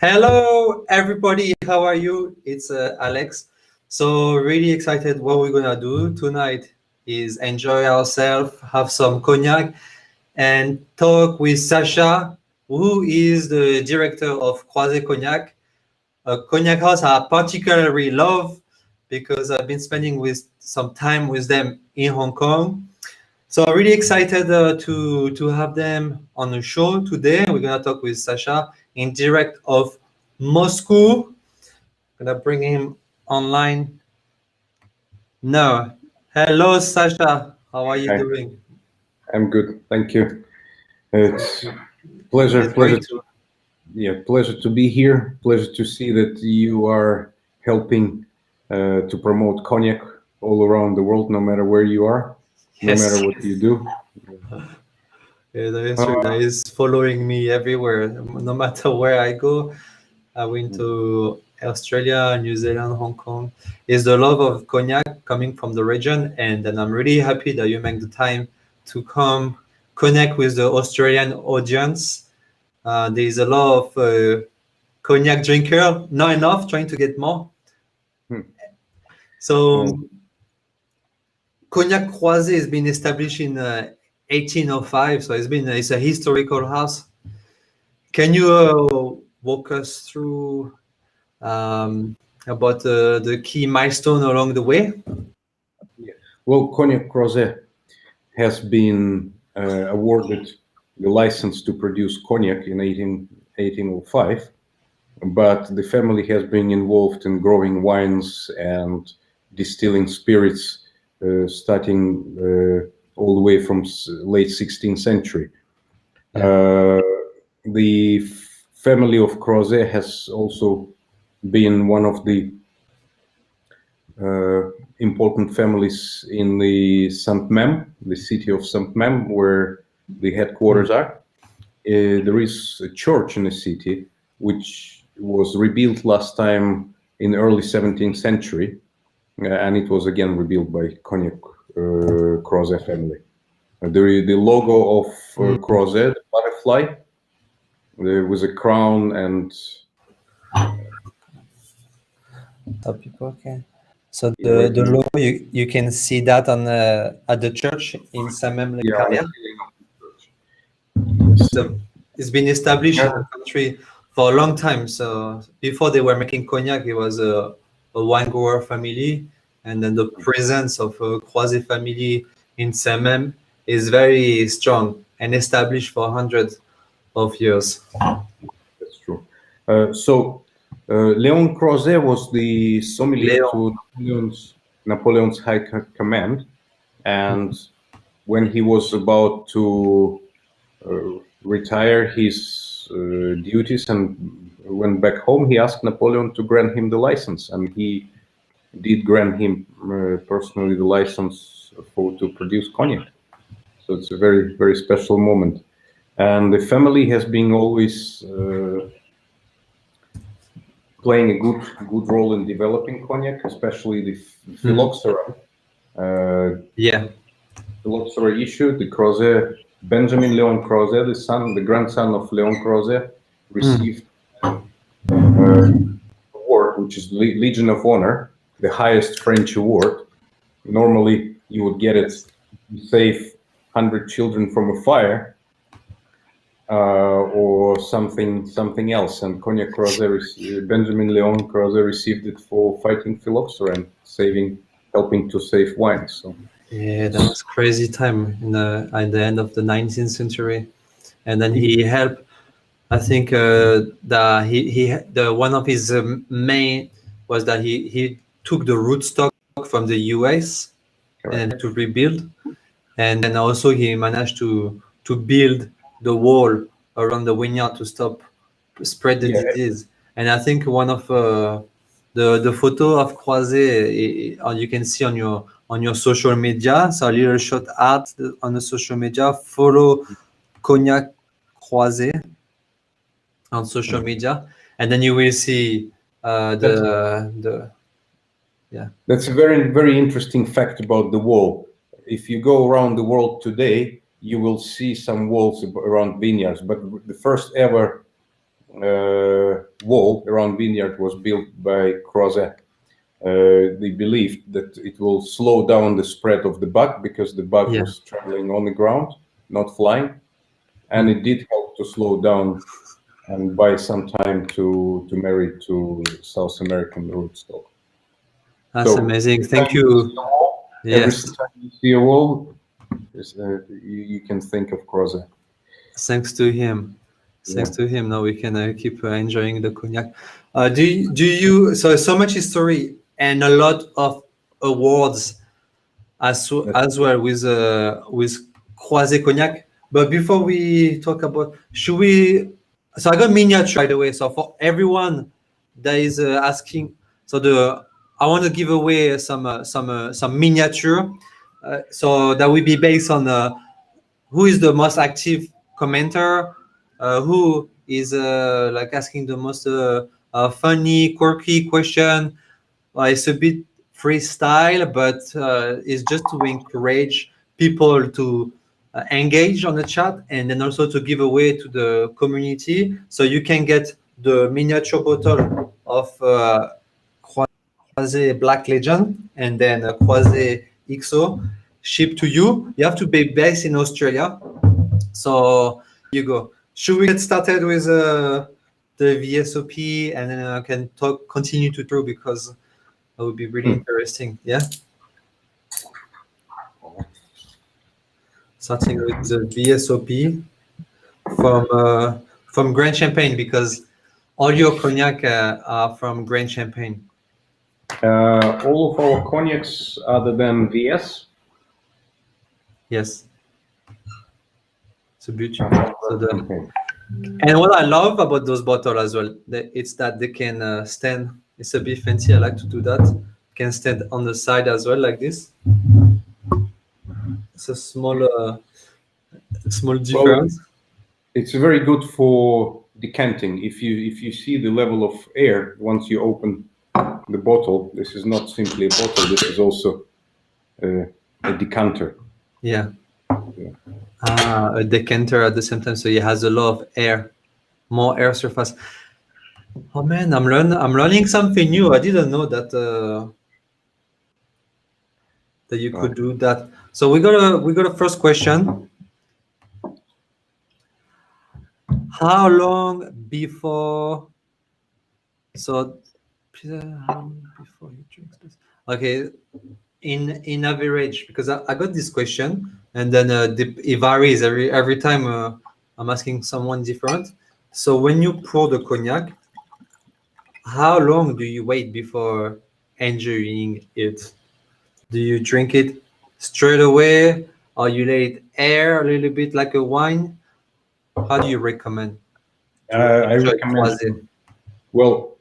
Hello, everybody. How are you? It's Alex. So really excited what we're gonna do tonight is enjoy ourselves, have some cognac, and talk with Sasha, who is the director of Croizet Cognac, a cognac house I particularly love because I've been spending with some time with them in Hong Kong. So really excited to have them on the show today. We're gonna talk with Sasha in direct of Moscow. Gonna bring him online now. Hello, Sasha. How are you Hi, doing? I'm good, thank you. It's pleasure, It's great to. pleasure to be here. Pleasure to see that you are helping to promote cognac all around the world, no matter where you are, no Yes, matter what you do. yeah, that is true. Uh, That is following me everywhere, no matter where I go. I went to Australia, New Zealand, Hong Kong. Is the love of cognac coming from the region, and then I'm really happy that you make the time to come connect with the Australian audience. There is a lot of cognac drinker, not enough, trying to get more. hmm, So well, Cognac Croizet has been established in 1805, so it's a historical house. Can you walk us through about the key milestone along the way? yeah. Well, Cognac Croizet has been awarded the license to produce cognac in 1805, but the family has been involved in growing wines and distilling spirits starting all the way from late 16th century. Yeah. The family of Croizet has also been one of the important families in the Saint-Mem, the city of Saint-Mem, where the headquarters are. There is a church in the city which was rebuilt last time in early 17th century, and it was again rebuilt by Cognac Croizet family. The logo of Croizet, butterfly, there was a crown and So people can. So right the logo you can see that on at the church in Samem yeah, on the Carrière. ceiling of the church. Yes. So it's been established in Yeah. the country for a long time. So before they were making cognac, it was a wine grower family, and then the presence of a Croizet family in Samem is very strong and established for hundreds of years. That's true. Léon Croizet was the sommelier Léon. to Napoleon's high command, and when he was about to retire his duties and went back home, he asked Napoleon to grant him the license, and he did grant him personally the license to produce cognac. So it's a very, very special moment. And the family has been always playing a good role in developing cognac, especially the phylloxera. Yeah. Phylloxera issue. The Croizet, Benjamin Léon Croizet, the grandson of Léon Croizet, received award, which is Legion of Honor, the highest French award. Normally, you would get it to save 100 children from a fire. Or something else, and Cognac Croizet, Benjamin Léon Croizet received it for fighting phylloxera and helping to save wine. So Yeah, that was crazy time at the end of the 19th century, and then he helped. I think the one of his main was that he took the rootstock from the US and to rebuild, and then also he managed to build the wall around the vineyard to stop spread the disease. And I think one of the photo of Croizet you can see on your social media. So a little short art on the social media. Follow Cognac Croizet on social media, and then you will see the yeah. That's a very, very interesting fact about the wall. If you go around the world today, you will see some walls around vineyards, but the first ever wall around vineyard was built by Croizet. They believed that it will slow down the spread of the bug because the bug Yeah. was traveling on the ground, not flying, and it did help to slow down and buy some time to marry to South American rootstock. That's So, amazing. Thank you. every Yes. time you see a wall, you can think of Croizet. Thanks to him. Thanks Yeah. to him, now we can keep enjoying the cognac. Do you so much history and a lot of awards as well with Croizet Cognac. But before we talk about, should we? So I got miniature by the way. So for everyone that is asking, so I want to give away some miniature. So that will be based on who is the most active commenter, who is like asking the most funny, quirky question. It's a bit freestyle, but it's just to encourage people to engage on the chat and then also to give away to the community. So you can get the miniature bottle of Croizet Black Legend and then Croizet XO shipped to you. You have to be based in Australia. So you go. Should we get started with the VSOP and then I can continue to through because that would be really interesting. Yeah. Starting with the VSOP from Grand Champagne because all your cognac are from Grand Champagne. All of our cognacs other than VS. Yes. It's a beautiful. And what I love about those bottles as well, it's that they can stand. It's a bit fancy. I like to do that. Can stand on the side as well, like this. It's a small difference. Well, it's very good for decanting. If you see the level of air once you open the bottle, this is not simply a bottle. This is also a decanter. Yeah. A decanter at the same time, so it has a lot of air, more air surface. Oh man, I'm learning something new. I didn't know that that you could do that. So we got a first question. How long before? So how long before you drink this? Okay, in average, because I got this question and then it varies every time I'm asking someone different. So when you pour the cognac, how long do you wait before enjoying it? Do you drink it straight away or you let it air a little bit like a wine? How do you recommend? I recommend. Croizet? Well,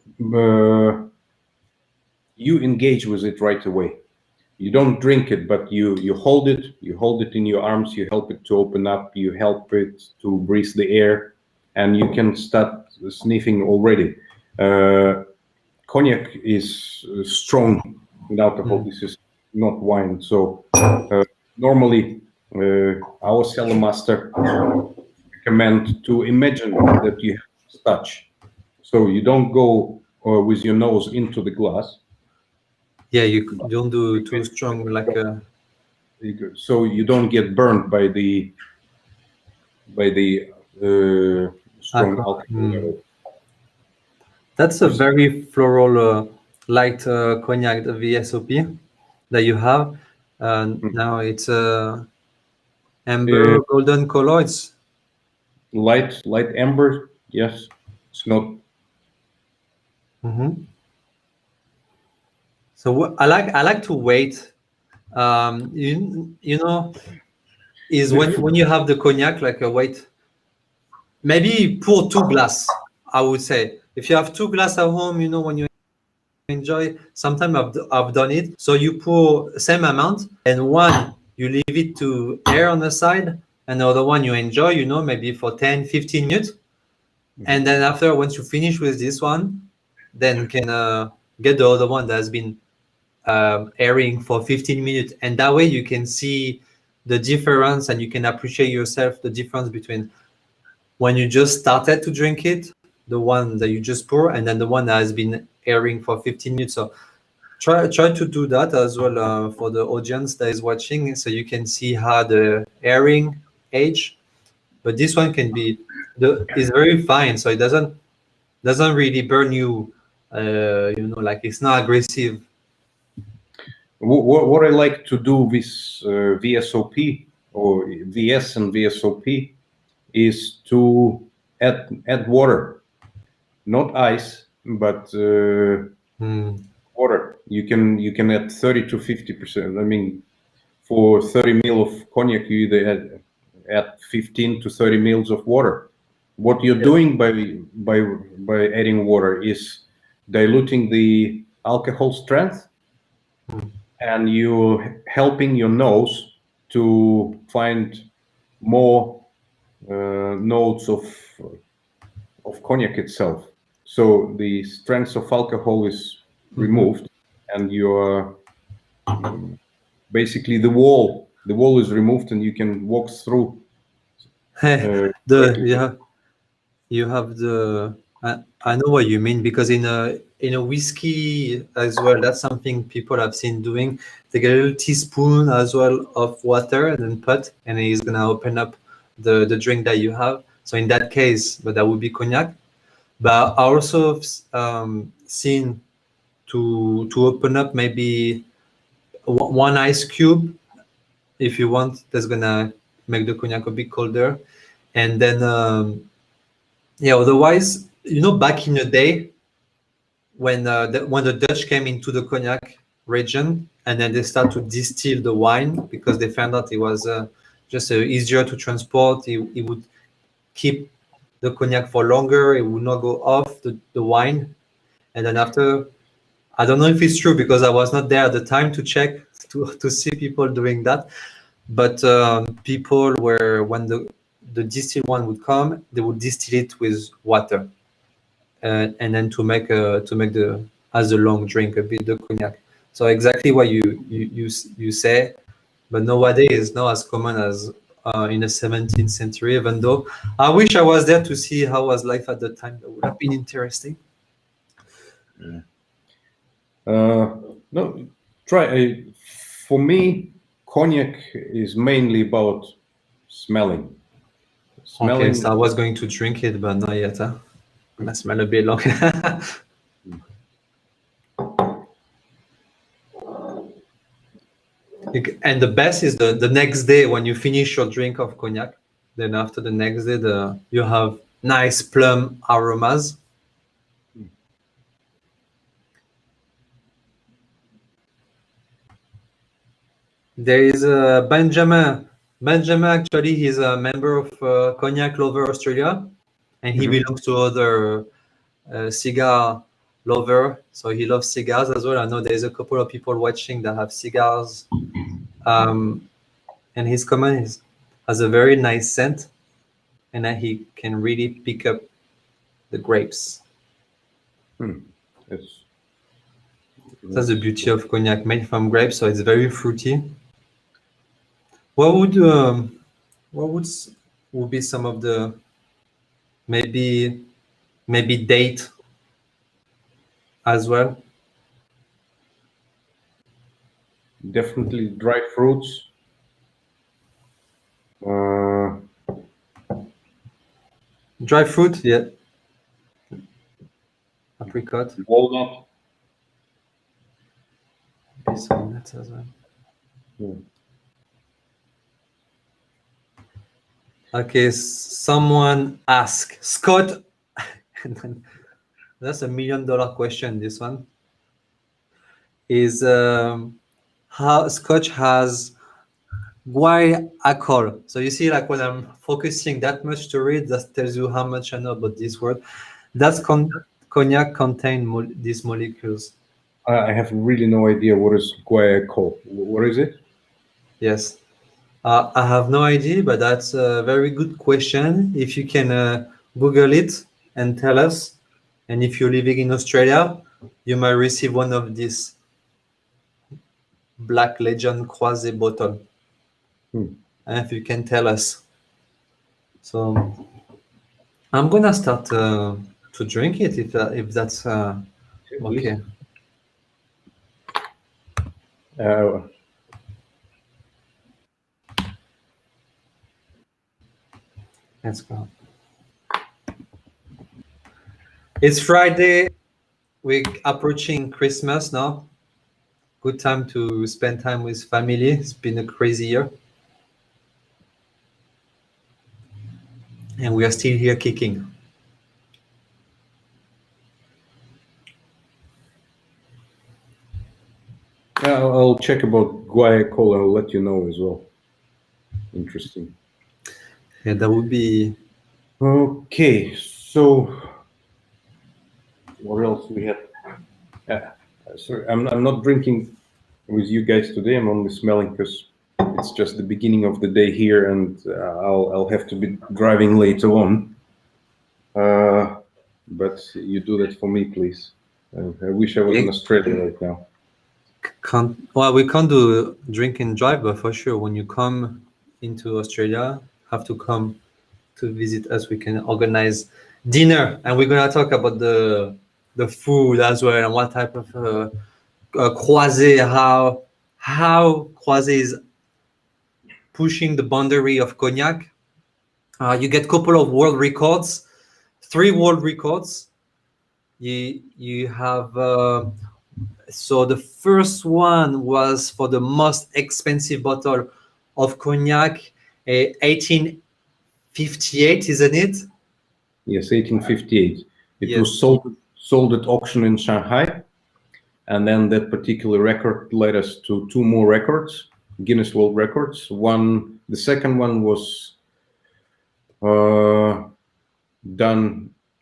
you engage with it right away. You don't drink it, but you hold it. You hold it in your arms. You help it to open up. You help it to breathe the air, and you can start sniffing already. Cognac is strong in alcohol. This is not wine. So normally, our cellar master recommend to imagine that you have touch. So you don't go with your nose into the glass. Yeah, you don't do too strong like a. So you don't get burned by the strong alcohol level. That's a very floral light cognac, the VSOP that you have. Now it's amber golden color. It's light amber. Yes, it's not. So I like to wait. You know, is when you have the cognac, like wait, maybe pour 2 glass. I would say if you have 2 glass at home, you know, when you enjoy. Sometimes I've done it. So you pour same amount, and one you leave it to air on the side, and the other one you enjoy. You know, maybe for 10-15 minutes, and then after once you finish with this one, then you can get the other one that has been airing for 15 minutes, and that way you can see the difference and you can appreciate yourself the difference between when you just started to drink it the one that you just pour, and then the one that has been airing for 15 minutes. So try to do that as well for the audience that is watching, so you can see how the airing age. But this one can be is very fine, so it doesn't really burn you. You know, like it's not aggressive. What I like to do with VSOP or VS and VSOP is to add water, not ice, but water. You can add 30 to 50%. I mean, for 30 ml of cognac, you either add 15 to 30 ml of water. What you're doing by adding water is diluting the alcohol strength, and you're helping your nose to find more notes of cognac itself. So the strength of alcohol is removed, and you're basically the wall is removed, and you can walk through. You have the I know what you mean, because in a whiskey as well, that's something people have seen doing. They get a little teaspoon as well of water and then put, and he's gonna open up the drink that you have. So in that case, but that would be cognac. But I also seen to open up maybe one ice cube, if you want. That's gonna make the cognac a bit colder, and then otherwise, you know, back in the day when the Dutch came into the cognac region, and then they start to distill the wine, because they found out it was just easier to transport. It would keep the cognac for longer. It would not go off the wine. And then after, I don't know if it's true, because I was not there at the time to check to see people doing that. But people were, when the distilled one would come, they would distill it with water, and then to make the as a long drink a bit the cognac. So exactly what you say, but nowadays is not as common as in the 17th century. Even though I wish I was there to see how was life at the time. That would have been interesting. No, try. For me, cognac is mainly about smelling. Okay, so I was going to drink it, but not yet. Huh? I smell a bit long. And the best is the next day when you finish your drink of cognac. Then after the next day, you have nice plum aromas. There is Benjamin. Benjamin, actually, he's a member of Cognac Lover Australia, and he belongs to other cigar lover. So he loves cigars as well. I know there's a couple of people watching that have cigars. And his comment has a very nice scent, and that he can really pick up the grapes. Yes. That's the beauty of cognac, made from grapes, so it's very fruity. What would be some of the maybe date as well? Definitely dry fruits. Dry fruit, yeah. Apricot. Walnut. Maybe some nuts as well. Okay, someone asked Scott. That's $1 million question. This one is how Scotch has why alcohol. So you see, like when I'm focusing that much to read, that tells you how much I know about this word. Does cognac contain these molecules? I have really no idea what is guaiacol. What is it? Yes. I have no idea, but that's a very good question. If you can Google it and tell us, and if you're living in Australia, you might receive one of these Black Legend Croizet bottle. And if you can tell us. So I'm gonna start to drink it if that's okay. Let's go. It's Friday. We're approaching Christmas now. Good time to spend time with family. It's been a crazy year. And we are still here kicking. I'll check about guaiacol. I'll let you know as well. Interesting. Yeah, that would be... Okay, so what else we have? Sorry, I'm not drinking with you guys today. I'm only smelling because it's just the beginning of the day here, and I'll have to be driving later on. But you do that for me, please. I wish I was in Australia right now. Well, we can't do drink and drive, but for sure, when you come into Australia, have to come to visit us. We can organize dinner, and we're gonna talk about the food as well, and what type of Croizet, how Croizet is pushing the boundary of cognac. You get a couple of world records, 3 world records. You have so the first one was for the most expensive bottle of cognac, 1858, isn't it? Yes, 1858. It Yes. was sold at auction in Shanghai, and then that particular record led us to 2 more records, Guinness World Records. The second one was done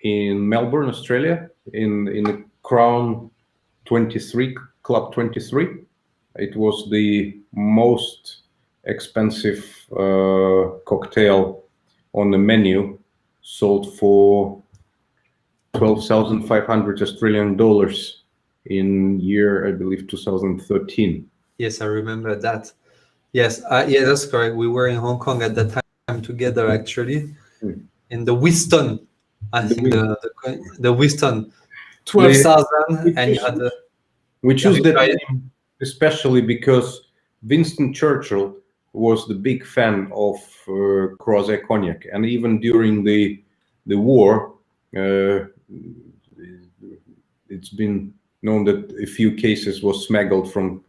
in Melbourne, Australia, in the Crown 23, Club 23. It was the most expensive cocktail on the menu, sold for 12,500 Australian dollars in year, I believe, 2013. Yes, I remember that. Yes, yeah, that's correct. We were in Hong Kong at that time together, actually, in the Whiston. I think the Whiston, 12,000, and you had the... We choose that name especially because Winston Churchill was the big fan of Croizet Cognac, and even during the war, it's been known that a few cases was smuggled from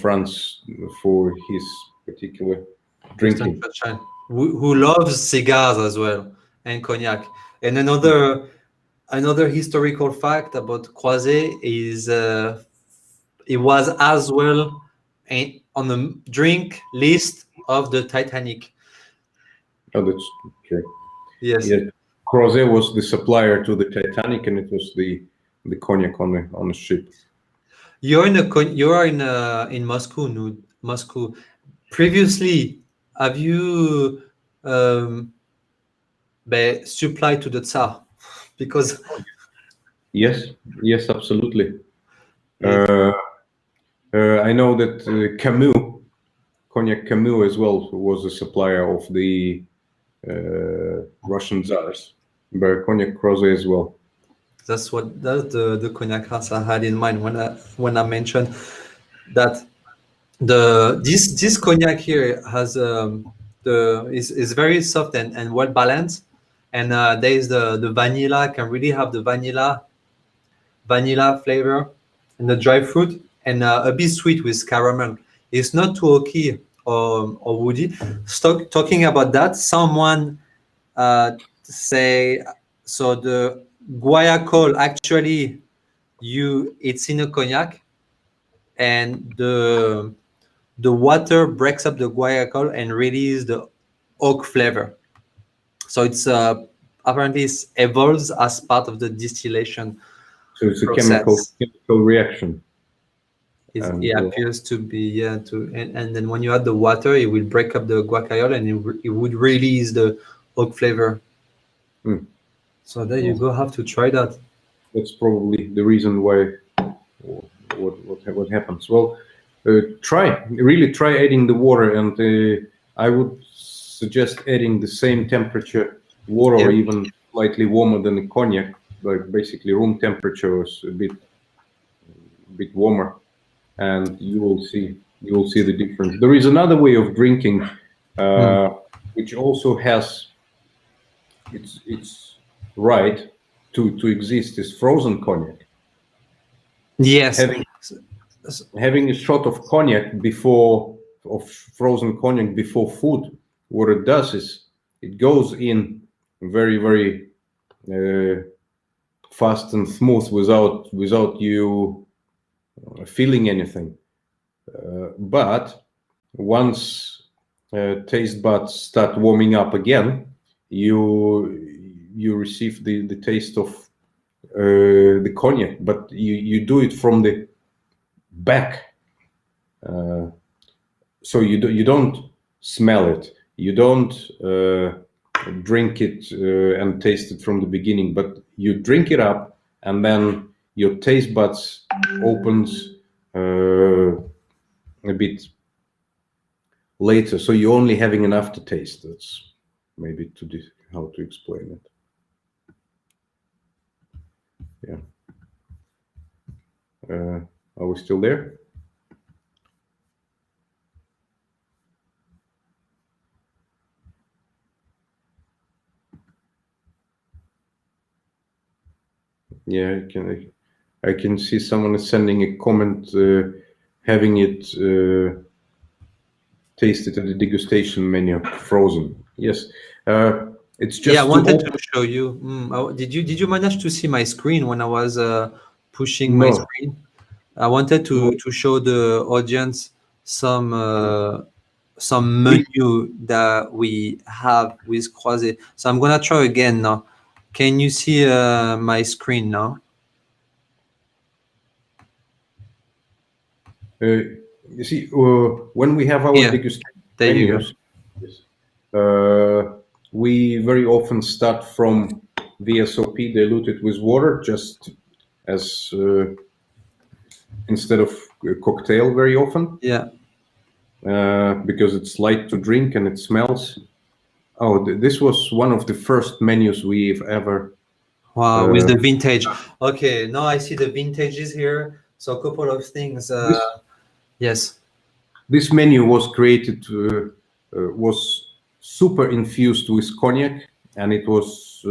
France for his particular drinking. Who loves cigars as well and cognac. And another historical fact about Croizet is it was as well on the drink list of the Titanic. Oh, that's okay. Yes. Yeah. Croizet was the supplier to the Titanic, and it was the cognac on the ship. You are in Moscow, Moscow. Previously, have you supplied to the Tsar? Because yes, absolutely. I know that Cognac Camus as well, was a supplier of the Russian Tsars, but Cognac Croizet as well. That's the cognac house I had in mind when I mentioned that this cognac here has is very soft and well balanced, and there is the vanilla, can really have the vanilla flavor and the dry fruit, and a bit sweet with caramel. It's not too oaky or woody. Talking about that, someone say so the guaiacol actually it's in a cognac, and the water breaks up the guaiacol and releases the oak flavor. So it's apparently it evolves as part of the distillation. So it's a process. chemical reaction. It appears to be, and then when you add the water, it will break up the guaiacol and it would release the oak flavor. So there you go. Have to try that. That's probably the reason why what happens. Well, really try adding the water, and I would suggest adding the same temperature water, or even slightly warmer than the cognac, like basically room temperature is a bit warmer, and you will see the difference. There is another way of drinking, which also has its right to exist, is frozen cognac. Yes. Having a shot of cognac frozen cognac before food, what it does is it goes in very, very fast and smooth without you feeling anything. But once taste buds start warming up again, you receive the taste of the cognac, but you do it from the back, so you don't smell it, you don't drink it and taste it from the beginning, but you drink it up, and then your taste buds opens a bit later, so you're only having an aftertaste. That's maybe how to explain it. Yeah. Are we still there? Yeah, I can see someone is sending a comment, having it tasted at the degustation menu, frozen. Yes, it's just. Yeah, I wanted to show you. Did you manage to see my screen when I was pushing my screen? I wanted to show the audience some menu that we have with Croizet. So I'm gonna try again now. Can you see my screen now? You see, when we have our degustation menus, we very often start from VSOP diluted with water, just as instead of a cocktail very often. Yeah. Because it's light to drink and it smells. Oh, this was one of the first menus we've ever. Wow, with the vintage. Okay, now I see the vintages here. So a couple of things. Yes. This menu was created, was super infused with cognac, and it was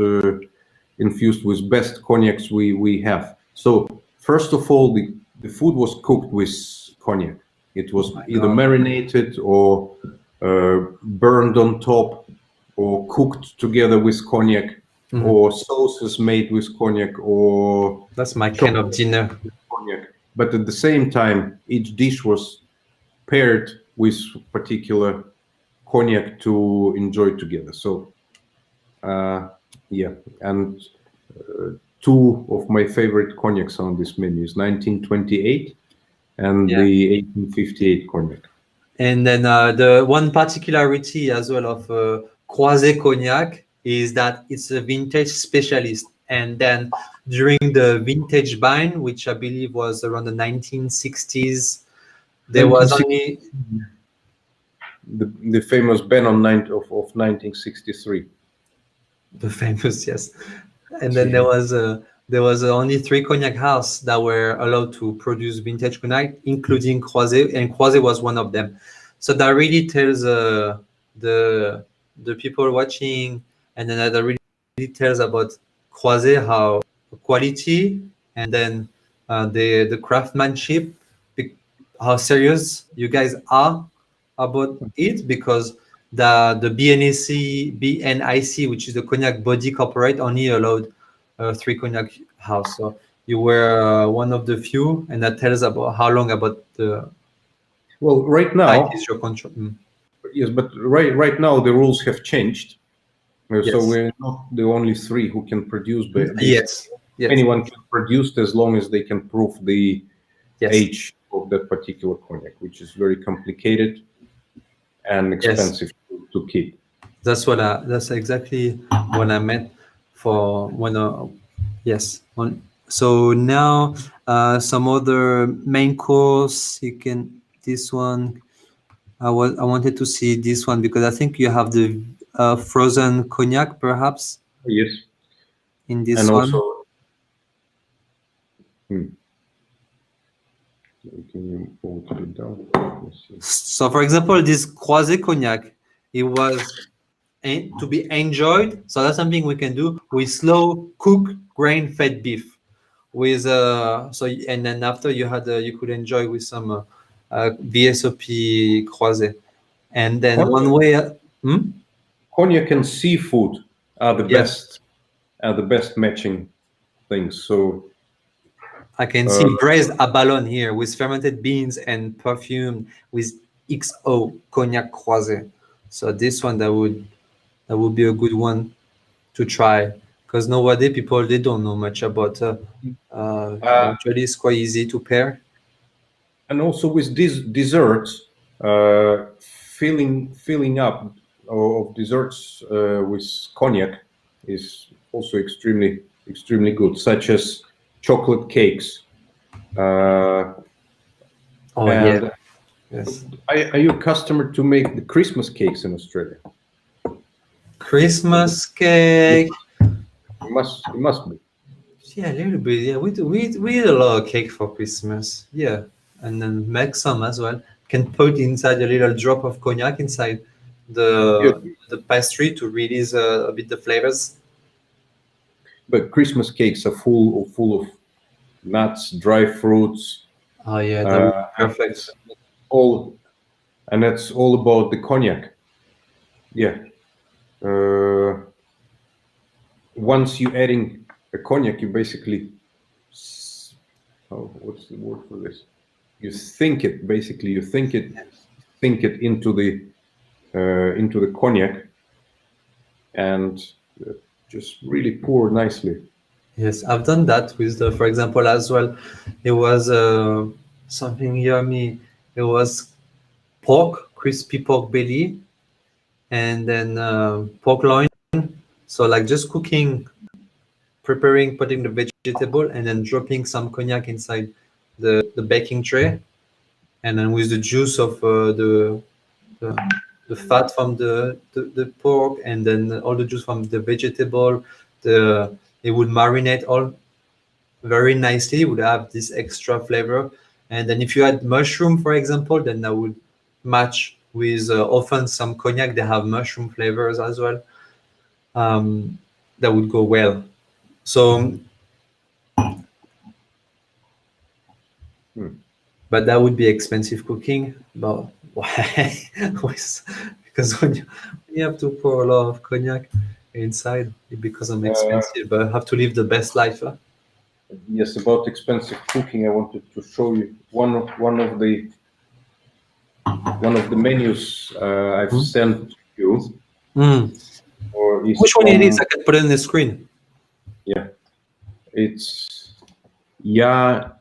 infused with best cognacs we have. So first of all, the food was cooked with cognac. It was either marinated or burned on top, or cooked together with cognac, or sauces made with cognac, or that's my kind of dinner. Cognac. But at the same time, each dish was paired with particular cognac to enjoy together. So, yeah, and two of my favorite cognacs on this menu is 1928 and the 1858 cognac. And then the one particularity as well of Croizet Cognac is that it's a vintage specialist. And then during the vintage buying, which I believe was around the 1960s, there was only the famous ban of 1963. The famous, yes. And then there was only 3 cognac houses that were allowed to produce vintage cognac, including Croizet, and Croizet was one of them. So that really tells the people watching, and then that really tells about Croizet, how quality, and then the craftsmanship, how serious you guys are about it, because the BNIC, which is the Cognac Body Corporate, only allowed 3 cognac house. So you were one of the few, and that tells about how long about the. Well, right now is your control. Yes, but right now the rules have changed, Yes. so we're not the only 3 who can produce. But yes. Anyone can produce as long as they can prove the age of that particular cognac, which is very complicated and expensive to keep. That's exactly what I meant for when. So now some other main course. You can this one. I wanted to see this one because I think you have the frozen cognac, perhaps. Yes. in this And one. also, can you hold it down? Let's see. So, for example, this Croizet Cognac, it was to be enjoyed. So that's something we can do with slow cook grain-fed beef. With and then after you could enjoy with some VSOP Croizet. And then one Cognac, way, cognac and seafood are yes, the best matching things. So I can see braised abalone here with fermented beans and perfumed with XO Cognac Croizet. So this one that would be a good one to try because nowadays people they don't know much about. Eventually, it's quite easy to pair. and also with these desserts, filling up of desserts with cognac is also extremely good, such as chocolate cakes. Oh And yeah, yes. are you a customer to make the Christmas cakes in Australia? Christmas cake. It must be. Yeah, a little bit. Yeah, we eat a lot of cake for Christmas. Yeah, and then make some as well. Can put inside a little drop of cognac inside Yeah, the pastry to release a bit the flavors. but Christmas cakes are full of nuts, dry fruits, Oh yeah, that would be and perfect. all, and that's all about the cognac. Yeah. Once you adding a cognac, you basically, what's the word for this? You think it basically. You think it into the cognac, and just really pour nicely. Yes, I've done that with for example, as well. It was something yummy. It was pork, crispy pork belly, and then pork loin. So like just cooking, preparing, putting the vegetable, and then dropping some cognac inside the baking tray, and then with the juice of the, the fat from the pork, and then all the juice from the vegetable, it would marinate all very nicely, would have this extra flavor. And then if you add mushroom, for example, then that would match with often some cognac, they have mushroom flavors as well. That would go well. So, but that would be expensive cooking. But why? Because when you have to pour a lot of cognac inside, it becomes expensive. But have to live the best life. Huh? Yes, about expensive cooking, I wanted to show you one of the menus I've sent to you. Or is Which one it is? I can put it on the screen. Yeah, it's Yan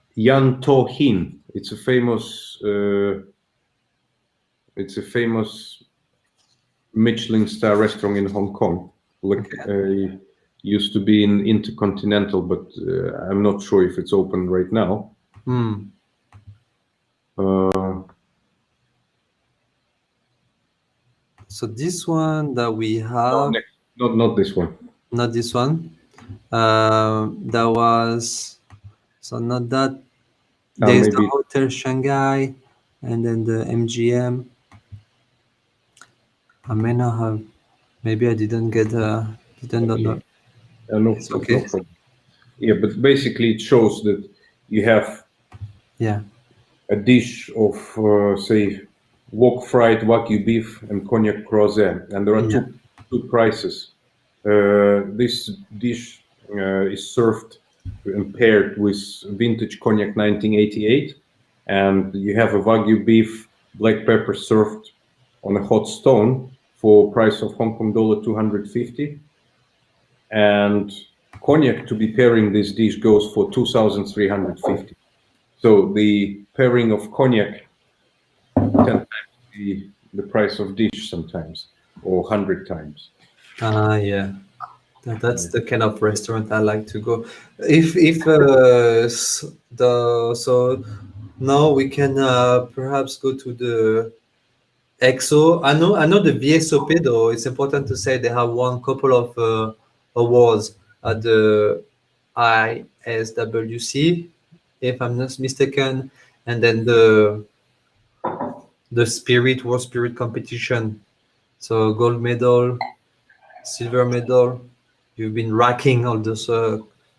To Hin. It's a famous Michelin star restaurant in Hong Kong. Used to be in Intercontinental, but I'm not sure if it's open right now. So this one that we have, not this one. not this one. That was so not that. There's the Hotel Shanghai, and then the MGM. I may not have. Maybe I didn't get. Didn't know. No, It's okay. no problem. Yeah, but basically it shows that you have a dish of say wok fried Wagyu beef and Cognac Croizet, and there are two prices. This dish is served and paired with vintage Cognac 1988, and you have a Wagyu beef black pepper served on a hot stone for price of Hong Kong dollar 250, and cognac to be pairing this dish goes for 2,350. So the pairing of cognac 10 times the price of dish sometimes, or 100 times. Yeah. That's the kind of restaurant I like to go. If so now we can perhaps go to the EXO. I know the VSOP though. It's important to say they have won a couple of awards at the ISWC, if I'm not mistaken, and then the World Spirit competition. So gold medal, silver medal. You've been racking all those.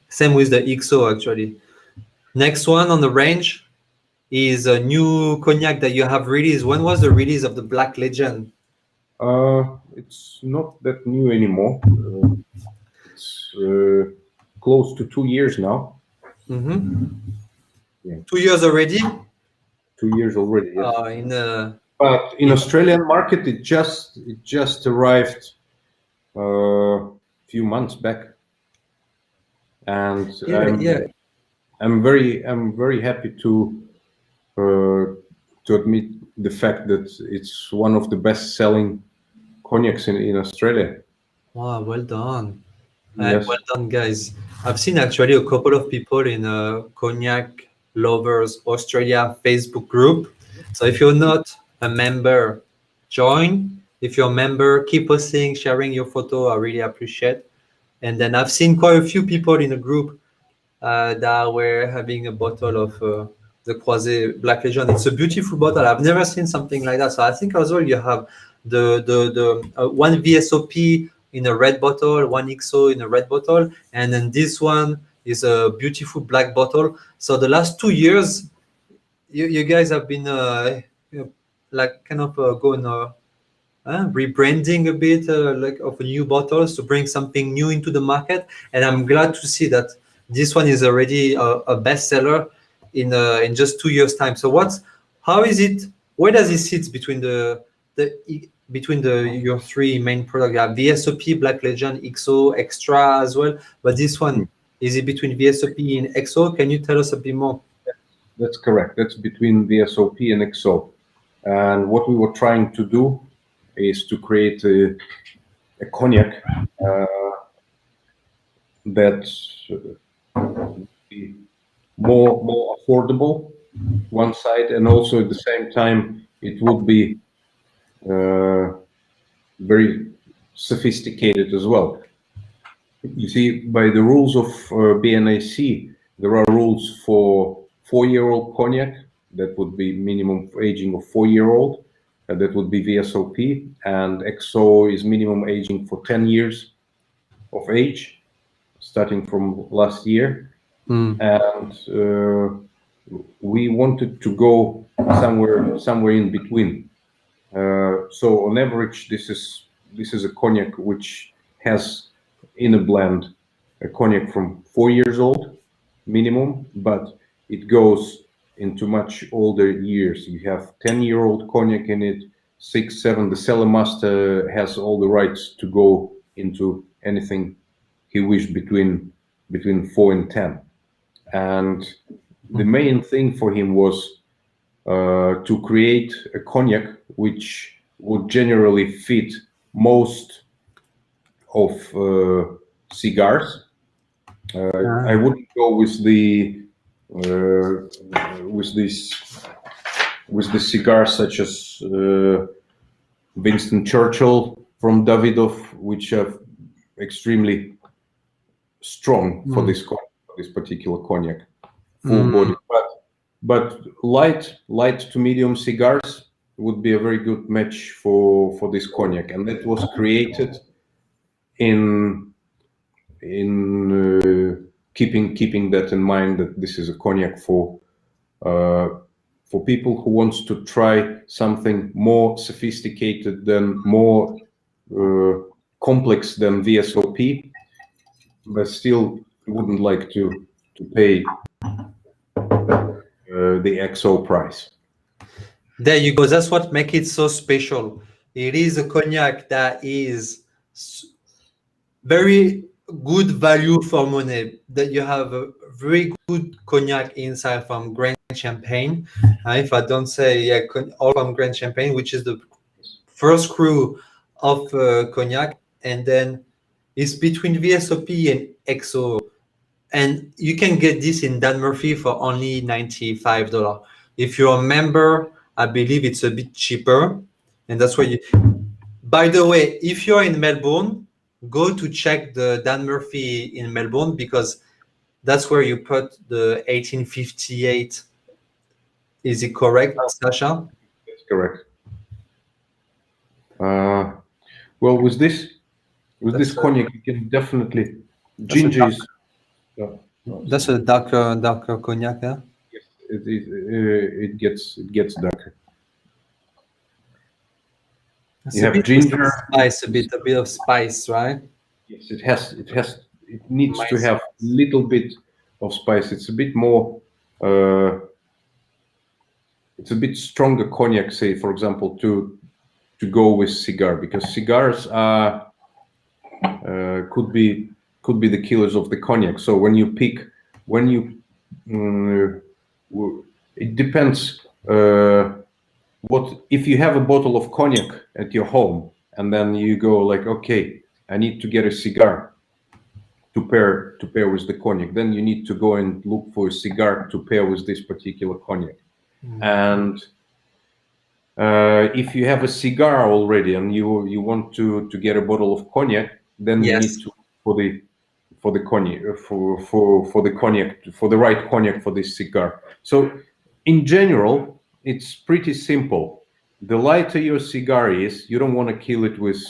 Same with the XO actually. Next one on the range is a new cognac that you have released. When was the release of the Black Legend? It's not that new anymore. It's close to 2 years now. Mm-hmm. Yeah. 2 years already. 2 years already. Yes. But in Australian market, it just arrived a few months back, and I'm very happy to admit the fact that it's one of the best-selling cognacs in Australia. Wow, well done. Yes. Well done, guys. I've seen actually a couple of people in a Cognac Lovers Australia Facebook group. So if you're not a member, join. If you're a member, keep posting, sharing your photo. I really appreciate. And then I've seen quite a few people in the group that were having a bottle of the Croizet Black Legend. It's a beautiful bottle. I've never seen something like that. So I think as well you have the one VSOP in a red bottle, one XO in a red bottle, and then this one is a beautiful black bottle. So the last 2 years, you guys have been like kind of going rebranding a bit like of new bottles to bring something new into the market, and I'm glad to see that this one is already a bestseller in just 2 years time. So how is it, where does it sit between your three main products? You have VSOP, Black Legend, XO, Extra as well, but this one, is it between VSOP and XO? Can you tell us a bit more? That's correct. That's between VSOP and XO. And what we were trying to do is to create a cognac that's more affordable, one side, and also at the same time it would be very sophisticated as well. You see, by the rules of BNAC, there are rules for 4-year-old cognac. That would be minimum aging of 4-year-old. That would be VSOP, and XO is minimum aging for 10 years of age, starting from last year. And we wanted to go somewhere in between. So on average, this is a cognac which has in a blend a cognac from 4 years old minimum, but it goes into much older years. You have 10-year-old cognac in it, 6, 7. The cellar master has all the rights to go into anything he wished between 4 and 10. And the main thing for him was to create a cognac which would generally fit most of cigars. I wouldn't go with the cigars such as Winston Churchill from Davidoff, which are extremely strong for this particular cognac, full body. But light to medium cigars would be a very good match for this cognac, and that was created in keeping that in mind, that this is a cognac for people who wants to try something more sophisticated, than more complex than VSOP, but still wouldn't like to pay the XO price. There you go. That's what makes it so special. It is a cognac that is very good value for money. That you have a very good cognac inside from Grand Champagne. If I don't say all from Grand Champagne, which is the first crew of cognac, and then it's between VSOP and XO. And you can get this in Dan Murphy for only $95. If you're a member, I believe it's a bit cheaper. And that's why by the way, if you're in Melbourne, go to check the Dan Murphy in Melbourne, because that's where you put the 1858. Is it correct, Sasha? That's correct. Well, with this That's cognac, you can definitely that's a ginger is. that's a darker cognac. Yeah? Yes, it gets darker. It's You a have bit ginger. of spice, a bit of spice, right? Yes, it needs to have a little bit of spice. It's a bit more. It's a bit stronger cognac, say, for example, to go with cigar, because cigars are could be the killers of the cognac. So when you it depends. What if you have a bottle of cognac at your home, and then you go like, okay, I need to get a cigar to pair with the cognac. Then you need to go and look for a cigar to pair with this particular cognac. And if you have a cigar already and you want to get a bottle of cognac, then you need to for the cognac for the cognac, for the right cognac for this cigar. So in general, it's pretty simple. The lighter your cigar is, you don't want to kill it with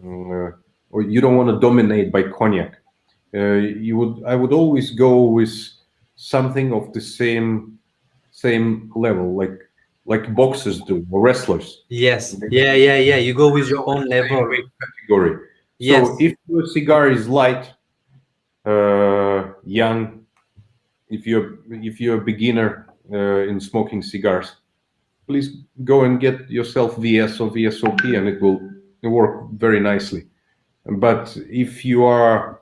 or you don't want to dominate by cognac. I would always go with something of the same level, like boxers do, or wrestlers. Yes. Yeah. You go with your own level. Category. Yes. So if your cigar is light, young, if you're a beginner in smoking cigars, please go and get yourself VS or VSOP, and it will work very nicely. But if you are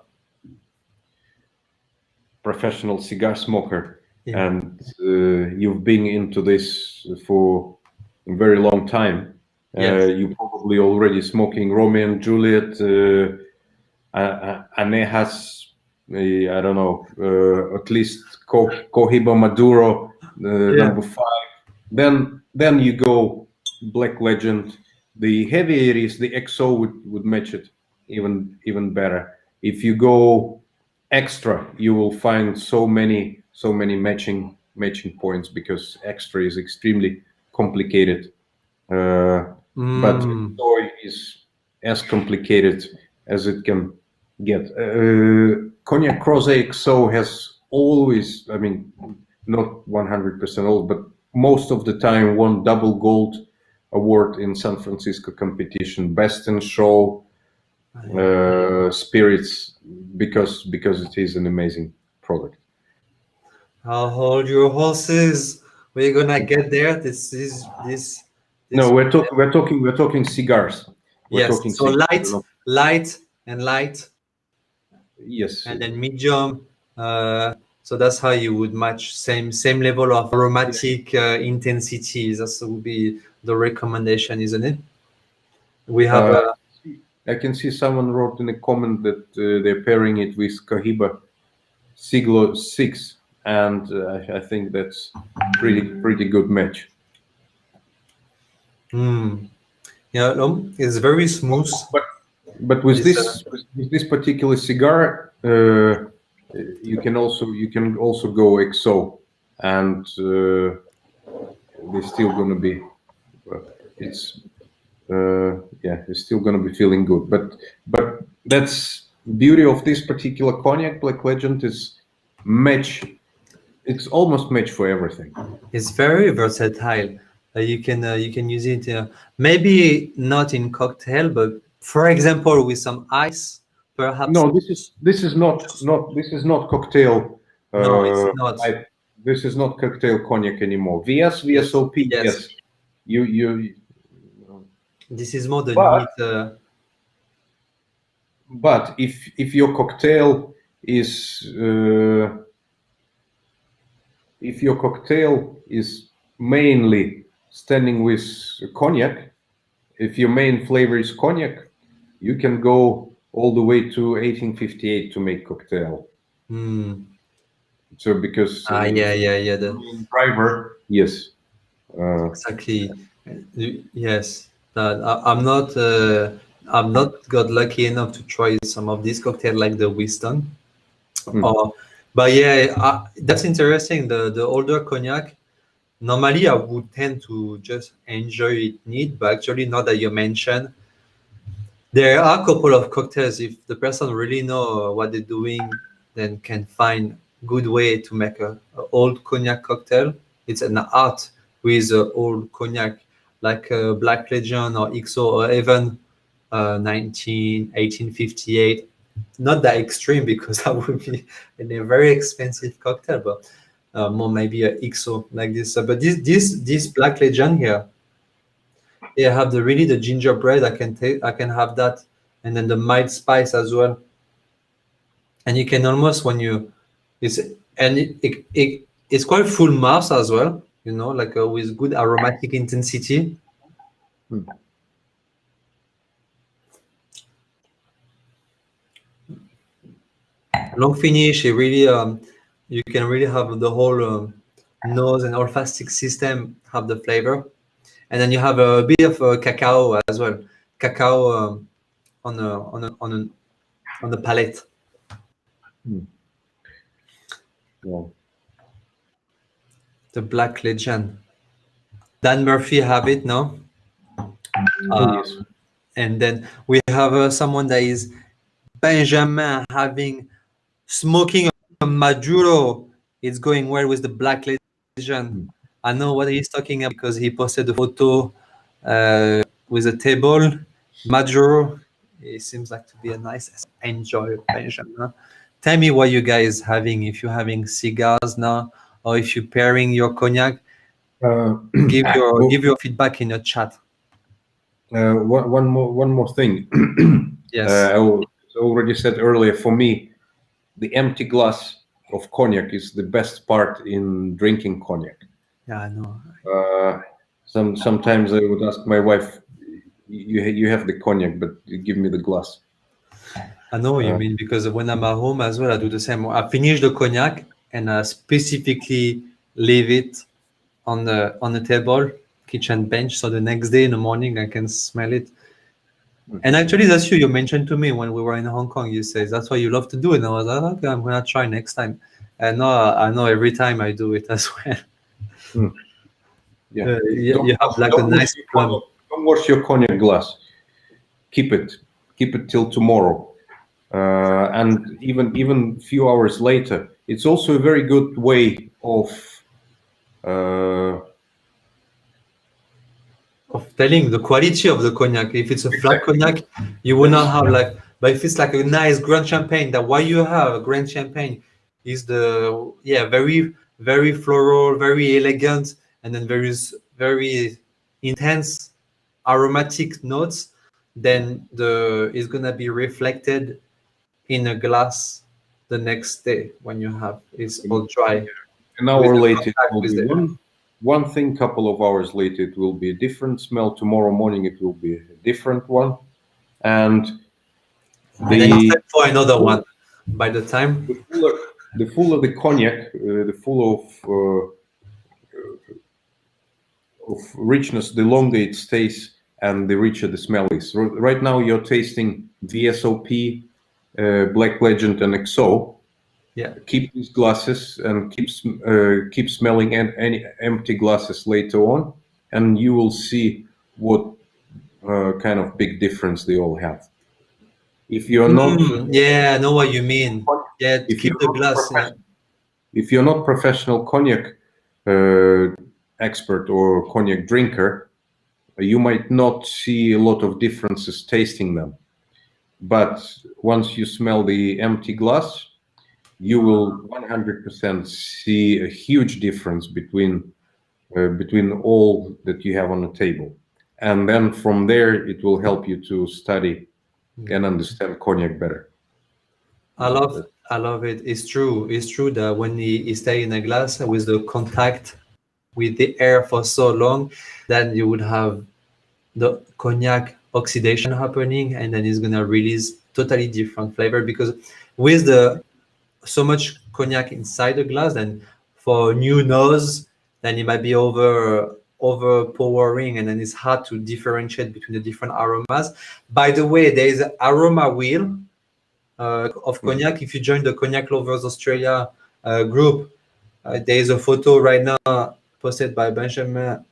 professional cigar smoker, and you've been into this for a very long time, you probably already smoking Romeo and Juliet, Anejas, I don't know, at least Cohiba Maduro, number 5. Then you go Black Legend. The heavier it is, the XO would match it even better. If you go extra, you will find so many matching points, because extra is extremely complicated. But soy is as complicated as it can get. Cognac Croizet XO has always, I mean, not 100% old, but most of the time won double gold award in San Francisco competition, best in show spirits, because it is an amazing product. I'll hold your horses. We're gonna get there. This. No, we're talking cigars. We're talking So cigars. light, and light. Yes. And then medium. So that's how you would match same level of aromatic intensity. That would be the recommendation, isn't it? We have I can see someone wrote in a comment that they're pairing it with Cohiba Siglo 6, and I think that's pretty good match. Yeah, no, it's very smooth. But with this particular cigar, you can also go XO, and they're still gonna be it's still gonna be feeling good. But that's beauty of this particular cognac. Black Legend is match. It's almost match for everything. It's very versatile. You can use it maybe not in cocktail, but for example with some ice, perhaps. No, this is not cocktail. No, it's not. This is not cocktail cognac anymore. VSOP. Yes. You. This is more the neat. But if your cocktail is mainly standing with cognac, if your main flavor is cognac, you can go all the way to 1858 to make cocktail. So because the main driver, yes, exactly, yes. I'm not I've not got lucky enough to try some of these cocktails like the Winston. Mm. But yeah, that's interesting. The older cognac, normally I would tend to just enjoy it neat, but actually now that you mention, there are a couple of cocktails. If the person really know what they're doing, then can find good way to make a old cognac cocktail. It's an art with old cognac, like Black Legend or XO or even 1858. Not that extreme because that would be a very expensive cocktail, but more maybe a XO like this. But this Black Legend here, they have the really the gingerbread. I can have that, and then the mild spice as well. And you can almost when you it's and it's quite full mouth as well. You know, like with good aromatic intensity. Mm. Long finish. It really you can really have the whole nose and olfactic system have the flavor, and then you have a bit of cacao as well. Cacao on the palate. Mm. Yeah. The Black Legend. Dan Murphy have it, no? Oh, yes. And then we have someone that is Benjamin having smoking a Maduro. It's going well with the Black Legend. Mm. I know what he's talking about because he posted a photo with a table. Maduro. It seems like to be a nice enjoy Benjamin. Tell me what you guys having. If you're having cigars now, or if you're pairing your cognac, give Well, your feedback in the chat. one more thing. Yes. I already said earlier. For me, the empty glass of cognac is the best part in drinking cognac. Yeah, I know. Sometimes I would ask my wife, "You have the cognac, but you give me the glass." I know what you mean because when I'm at home as well, I do the same. I finish the cognac and I specifically leave it on the table, kitchen bench, so the next day in the morning I can smell it. And actually, that's you. You mentioned to me when we were in Hong Kong. You said that's what you love to do, and I was like, okay, I'm gonna try next time. And I know every time I do it as well. Mm. Yeah. You have like a nice plum. Don't wash your cognac glass. Keep it till tomorrow. And even few hours later, it's also a very good way of Telling the quality of the cognac. If it's a flat cognac, you will not have like. But if it's like a nice Grand Champagne, that why you have a Grand Champagne is very floral, very elegant, and then very intense aromatic notes. Then it's gonna be reflected in a glass the next day when you have it's all dry. an hour With the later. It contact will with be the- one thing. Couple of hours later, it will be a different smell. Tomorrow morning, it will be a different one. And And then it's time for another one. By the time, the fuller the cognac, the full of richness, the longer it stays and the richer the smell is. Right now, you're tasting VSOP, Black Legend, and XO. yeah, Keep these glasses and keep smelling any empty glasses later on, and you will see what kind of big difference they all have. If you're not, yeah, I know what you mean. Yeah, if keep you're the not glass. Yeah. if you're not professional cognac expert or cognac drinker, you might not see a lot of differences tasting them. But once you smell the empty glass, you will 100% see a huge difference between all that you have on the table. And then from there, it will help you to study and understand cognac better. I love it. It's true. It's true that when you stay in a glass with the contact with the air for so long, then you would have the cognac oxidation happening, and then it's gonna release totally different flavor because with the so much cognac inside the glass, then for a new nose, then it might be overpowering, and then it's hard to differentiate between the different aromas. By the way, there is an aroma wheel of cognac. If you join the Cognac Lovers Australia group, there is a photo right now posted by Benjamin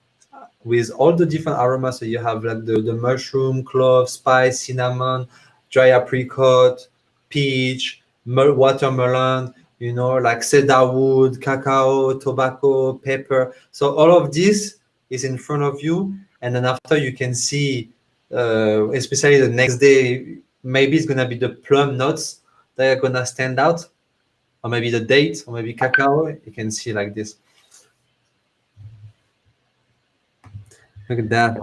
with all the different aromas. So you have like the mushroom, clove, spice, cinnamon, dry apricot, peach, watermelon, you know, like cedarwood, cacao, tobacco, pepper. So all of this is in front of you. And then after you can see, especially the next day, maybe it's going to be the plum notes that are going to stand out, or maybe the dates, or maybe cacao. You can see like this. Look at that.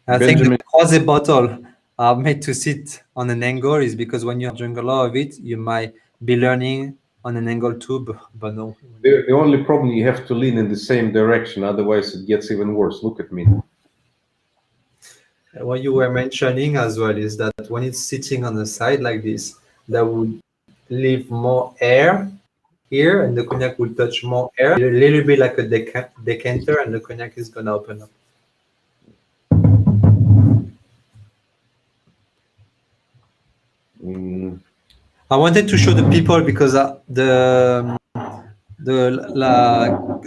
I think the Croizet bottle are made to sit on an angle is because when you drink a lot of it, you might be learning on an angle too, but no. The only problem, you have to lean in the same direction, otherwise it gets even worse. Look at me. What you were mentioning as well is that when it's sitting on the side like this, that would leave more air here, and the cognac will touch more air, a little bit like a decanter, and the cognac is going to open up. I wanted to show the people because the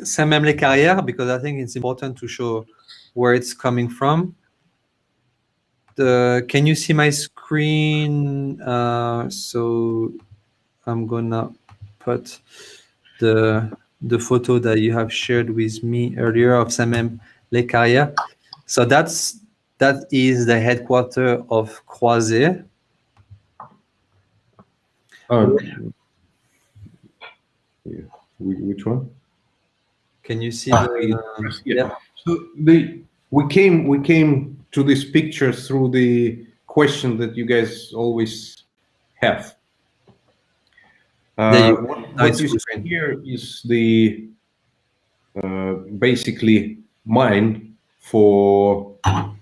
Saint-Même les Carrières, because I think it's important to show where it's coming from. Can you see my screen? So I'm gonna put the photo that you have shared with me earlier of Saint-Même les Carrières. So that is the headquarters of Croizet. Which one? Can you see yeah. So we came to this picture through the question that you guys always have. What you see here is the basically mine for how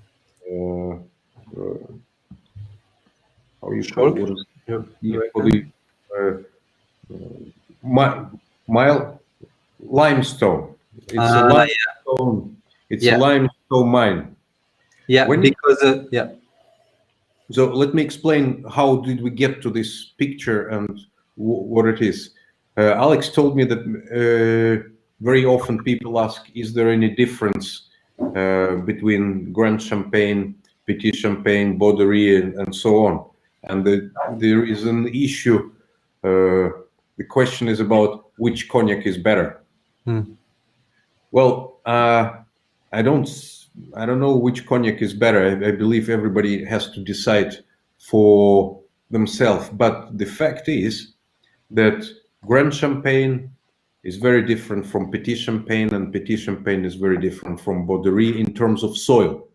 you call it? For the limestone. It's a limestone. Yeah. It's a limestone mine. Yeah, because yeah. So let me explain how did we get to this picture and what it is. Alex told me that very often people ask, is there any difference between Grand Champagne, Petit Champagne, Borderie, and so on? And there is an issue. The question is about which cognac is better. Well, I don't know which cognac is better. I believe everybody has to decide for themselves. But the fact is that Grand Champagne is very different from Petit Champagne, and Petit Champagne is very different from Borderie in terms of soil.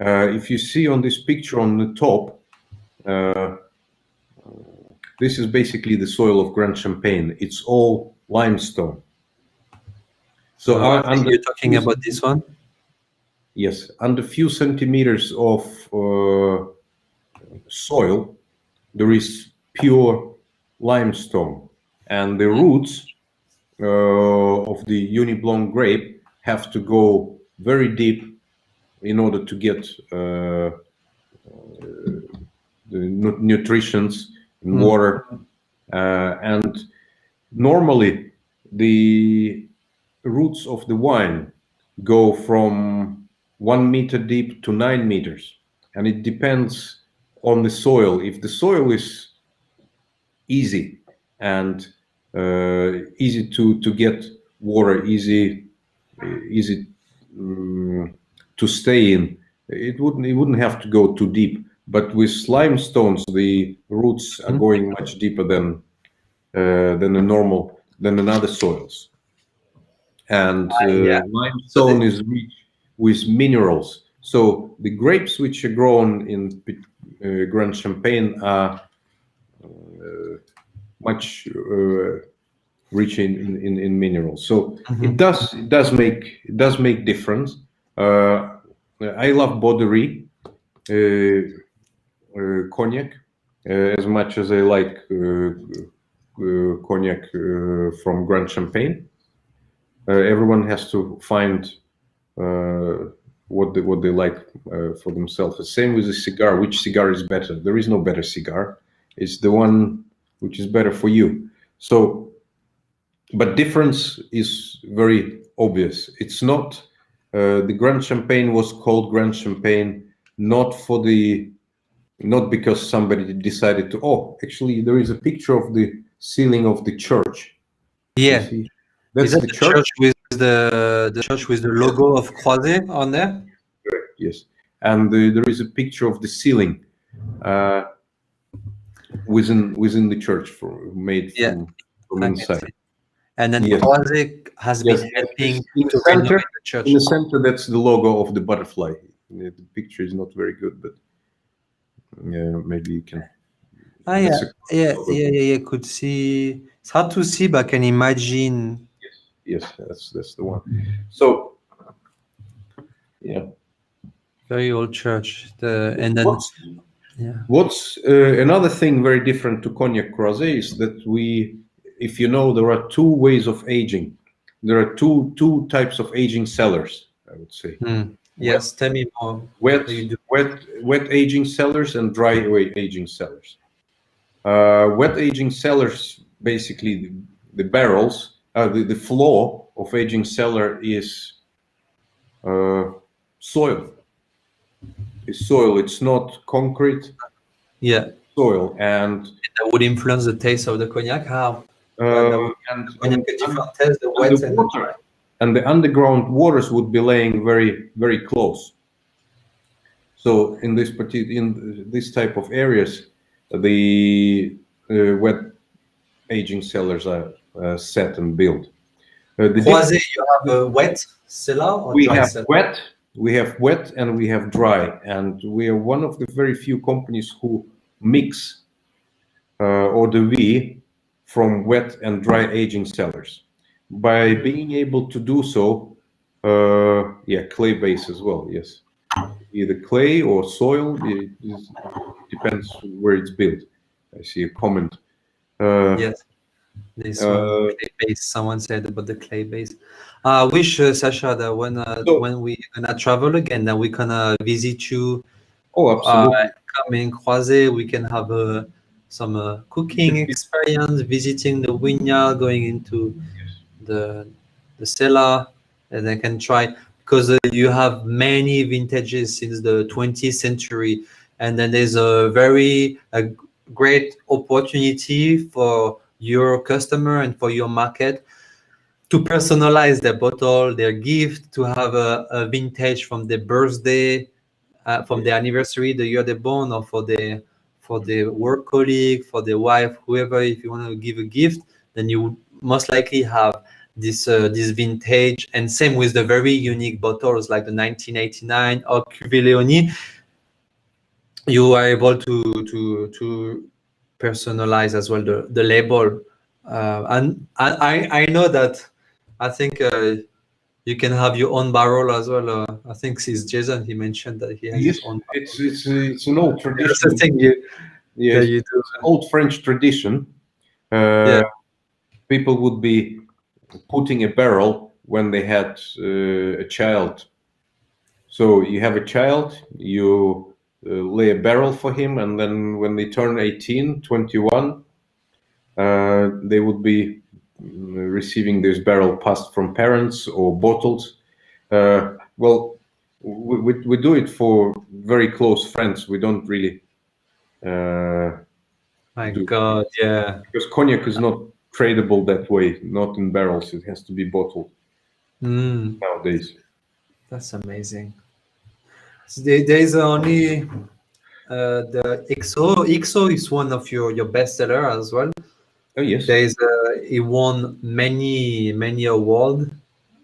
If you see on this picture on the top, this is basically the soil of Grand Champagne. It's all limestone. So you're talking about this one? Yes, under few centimeters of soil, there is pure limestone, and the roots of the Uniblonde grape have to go very deep in order to get the nutritions in water, and normally the roots of the wine go from 1 meter deep to 9 meters, and it depends on the soil. If the soil is easy and easy to get water, easy to stay in, it wouldn't have to go too deep. But with limestones, the roots are going much deeper than other soils. And limestone is rich with minerals. So the grapes which are grown in Grand Champagne are much rich in minerals. So it does make difference. I love Borderie cognac as much as I like cognac from Grand Champagne. Everyone has to find what they like for themselves. The same with a cigar. Which cigar is better? There is no better cigar. It's the one which is better for you. So, but difference is very obvious. It's not the Grand Champagne was called Grand Champagne not because somebody decided to. Oh, actually, there is a picture of the ceiling of the church. Yeah, you see? That's is that the the church. church with the church with the logo of Croizet on there? Correct, yes. And there is a picture of the ceiling within the church made Yeah, from I can inside. see. And then Yes. Croizet has Yes, been helping in to the center. renovate the church. In the center, that's the logo of the butterfly. The picture is not very good, but maybe you can. Ah, yeah. Could see. It's hard to see, but I can imagine. Yes, that's the one. So, yeah. Very old church. And then What's another thing very different to Cognac Croizet is that if you know, there are two ways of aging. There are two types of aging cellars, I would say. Yes, tell me more. Wet aging cellars and dry aging cellars. Wet aging cellars, basically the barrels, the floor of aging cellar is soil. It's soil. It's not concrete. Yeah. Soil, and that would influence the taste of the cognac. How? And different taste, the wet and the dry. And the underground waters would be laying very, very close. So in this type of areas, the wet aging cellars are set and built. Croizet, you have a wet cellar or we dry have cellar? wet. We have wet and we have dry, and we are one of the very few companies who mix eau de vie from wet and dry aging cellars. By being able to do so, clay base as well, yes. Either clay or soil, it depends where it's built. I see a comment. Yes, this one, clay base. Someone said about the clay base. I wish, Sasha, that when we gonna travel again, that we gonna visit you. Oh, absolutely. Come in Croizet, we can have some cooking experience, visiting the vineyard, going into the cellar, and I can try, because you have many vintages since the 20th century, and then there's a great opportunity for your customer and for your market to personalize their bottle, their gift, to have a vintage from their birthday, from their anniversary, the year they're born, or for their work colleague, for their wife, whoever. If you want to give a gift, then you most likely have this vintage. And same with the very unique bottles like the 1989 or Cuvée Léonie. You are able to personalize as well the label. And I know that I think you can have your own barrel as well. I think it's Jason. He mentioned that he has his own. It's an old tradition. That's the thing you do. It's an old French tradition. People would be putting a barrel when they had a child. So you have a child, you lay a barrel for him, and then when they turn 18, 21, they would be receiving this barrel passed from parents or bottles. Well, we do it for very close friends. We don't really. My God, yeah. Because cognac is not tradable that way, not in barrels. It has to be bottled nowadays. That's amazing. So there's only the XO. XO is one of your bestseller as well. Oh yes. He won many awards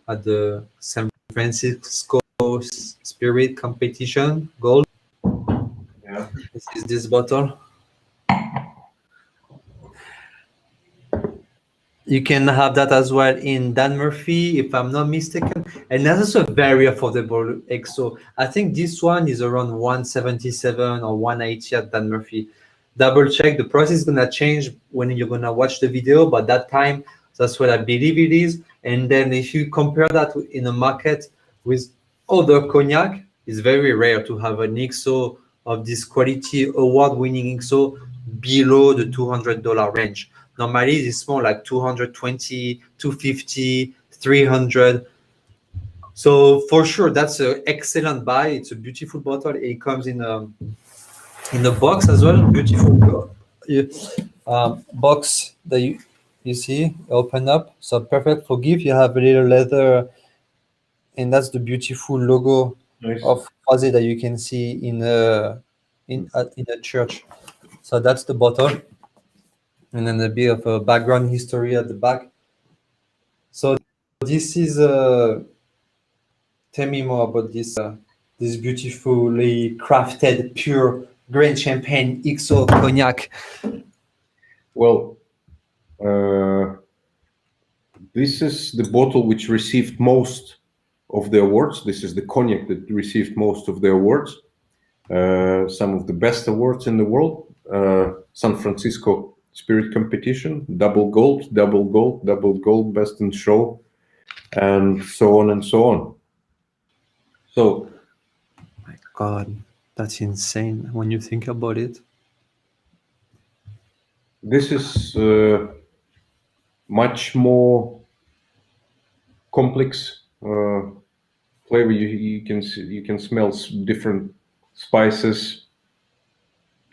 at the San Francisco Spirit Competition Gold. Yeah. This is this bottle. You can have that as well in Dan Murphy, if I'm not mistaken. And that's also very affordable XO. I think this one is around 177 or 180 at Dan Murphy. Double check. The price is gonna change when you're gonna watch the video, but that time, that's what I believe it is. And then if you compare that in a market with other cognac, it's very rare to have an XO of this quality award-winning XO below the $200 range. Normally, it's more like 220, 250, 300. So for sure, that's an excellent buy. It's a beautiful bottle. It comes in a box as well. Beautiful box that you see open up. So perfect for gift. You have a little leather, and that's the beautiful logo Nice. of Croizet that you can see in a church. So that's the bottle, and then a bit of a background history at the back. So this is tell me more about this beautifully crafted pure grain champagne XO cognac. Well, this is the bottle which received most of the awards. This is the cognac that received most of the awards. Some of the best awards in the world. San Francisco Spirit Competition, double gold, double gold, double gold, best in show, and so on and so on. So, My God, that's insane when you think about it. this is much more complex flavor. You can smell different spices,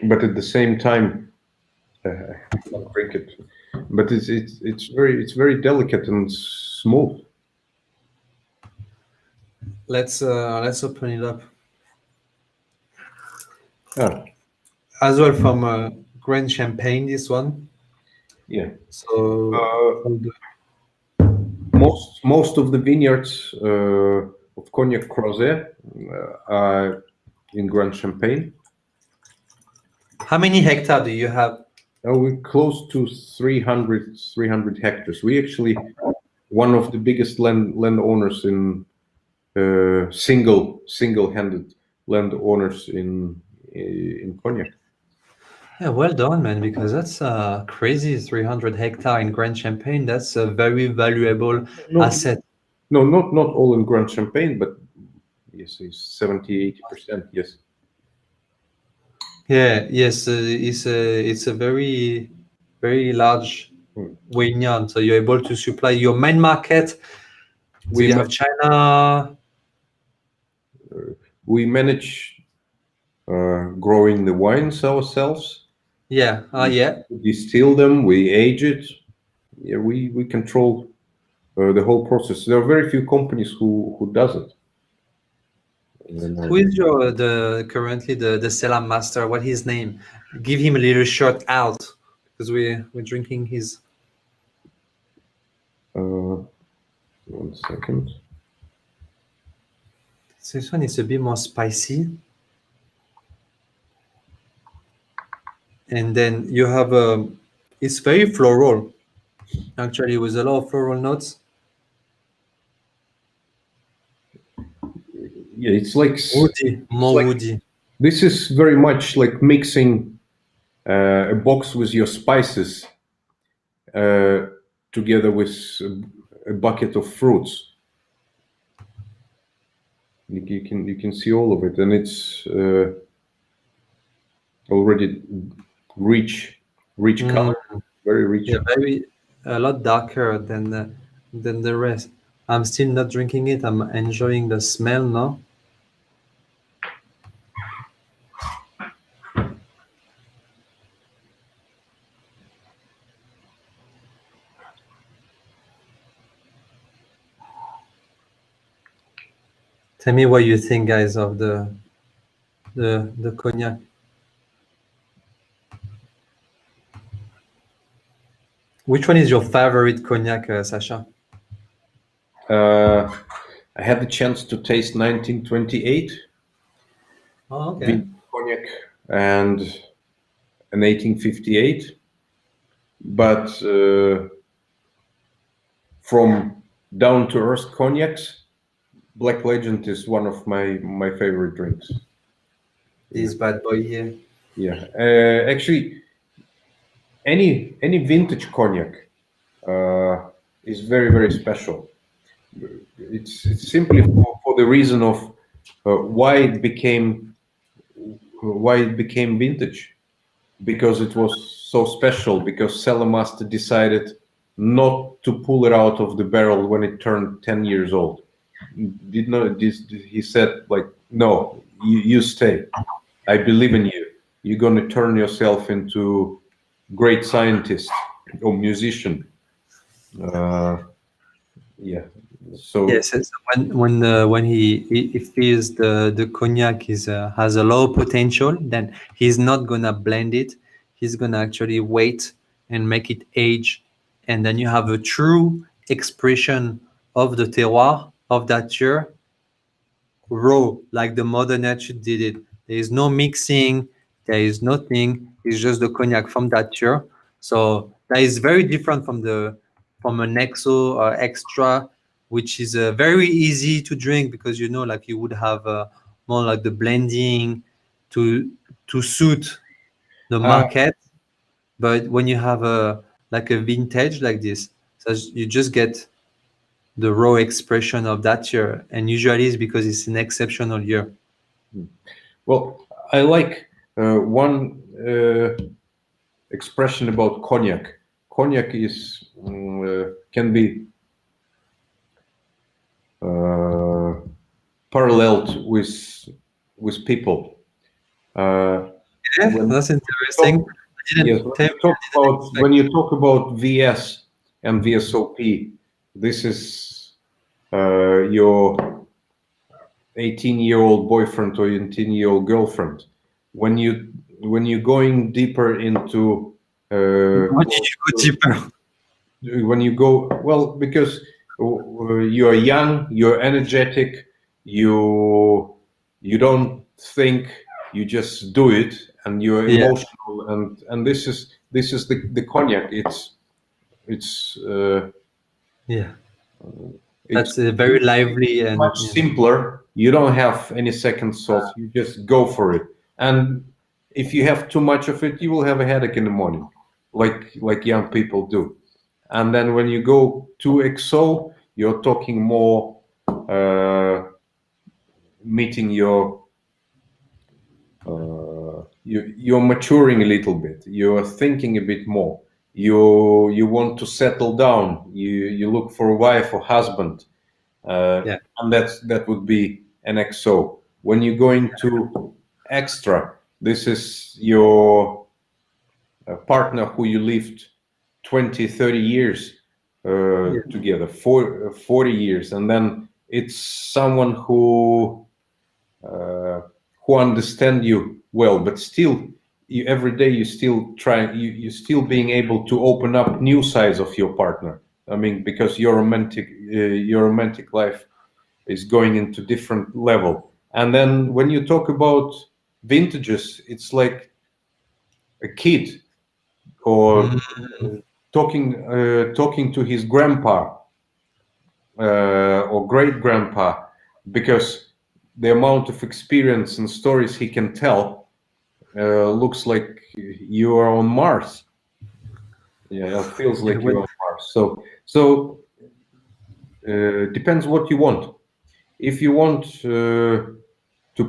but at the same time, I can't drink it. But it's very delicate and smooth. Let's open it up. Ah, As well from Grand Champagne, this one. yeah. So Most of the vineyards of Cognac Croizet are in Grand Champagne. how many hectares do you have? We're close to 300 hectares. We actually one of the biggest landowners in single-handed landowners in Cognac. Yeah, well done, man, because that's crazy 300 hectare in Grand Champagne. That's a very valuable asset. No, not all in Grand Champagne, but yes, it's 70-80%. Yes. Yeah, yes, it's a very large vineyard. So you're able to supply your main market. So We you have China. we manage growing the wines ourselves. Yeah, yeah. We distill them, we age it. Yeah, we control the whole process. There are very few companies who does it. Who is currently the cellar master? What his name? Give him a little shout out because we're drinking his. 1 second. So this one is a bit more spicy. And then you have it's very floral, actually, with a lot of floral notes. Yeah, it's like Woody, more like- woody. this is very much like mixing a box with your spices together with a bucket of fruits. You can see all of it, and it's already rich color, very rich. Yeah, a lot darker than the rest. I'm still not drinking it. I'm enjoying the smell now. Tell me what you think, guys, of the cognac. Which one is your favorite cognac, Sasha? I had the chance to taste 1928 Oh, okay. vintage cognac and an 1858, but from down to earth cognacs, Black Legend is one of my favorite drinks. This bad boy here. Yeah, actually, any vintage cognac is very special. It's simply for the reason of why it became vintage, because it was so special, because cellar master decided not to pull it out of the barrel when it turned 10 years old. He said, like, no, you stay. I believe in you. You're going to turn yourself into great scientist or musician. Yeah. So Yes, it's when he feels the cognac is has a low potential, then he's not gonna blend it. He's gonna actually wait and make it age, and then you have a true expression of the terroir of that year, raw, like the Mother Nature did it. There is no mixing, there is nothing. It's just the cognac from that year. So that is very different from an exo or extra, which is very easy to drink because like you would have more like the blending to suit the market. But when you have a like a vintage like this, so you just get the raw expression of that year, and usually it's because it's an exceptional year. well, I like one expression about cognac. Cognac is can be paralleled with people. Yeah, When that's interesting. yes, when you talk about VS and VSOP, this is your 18-year-old boyfriend or 18-year-old girlfriend. When you're going deeper into What did you go deeper? when you go, well, because you are young, you're energetic, you don't think, you just do it, and you're Yeah, emotional, and this is the cognac. It's yeah. it's That's very lively and much simpler. You don't have any second thoughts. You just go for it. And if you have too much of it, you will have a headache in the morning, like young people do. And then when you go to XO, you're talking more, meeting your, you're maturing a little bit. You're thinking a bit more. You want to settle down. You look for a wife or husband. yeah, And that would be an XO. When you go into extra, this is your partner who you lived 20, 30 years yeah, together, 40 years, and then it's someone who understand you well, but still, every day you still try, you still being able to open up new sides of your partner. I mean, because your romantic life is going into different level. And then when you talk about vintages, it's like a kid or talking to his grandpa or great grandpa, because the amount of experience and stories he can tell looks like you are on Mars. Yeah, it feels like you're on Mars. So depends what you want. If you want to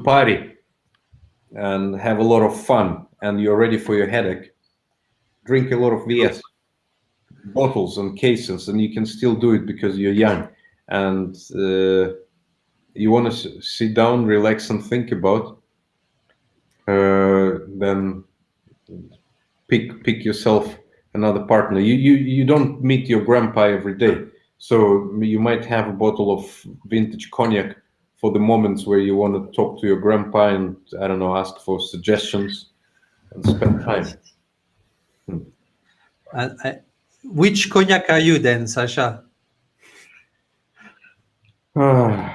party and have a lot of fun and you're ready for your headache, drink a lot of VS bottles and cases, and you can still do it because you're young and you want to sit down, relax, and think about. Then pick yourself another partner. You don't meet your grandpa every day, so you might have a bottle of vintage cognac for the moments where you want to talk to your grandpa and, I don't know, ask for suggestions and spend time. which cognac are you then, Sasha? Well,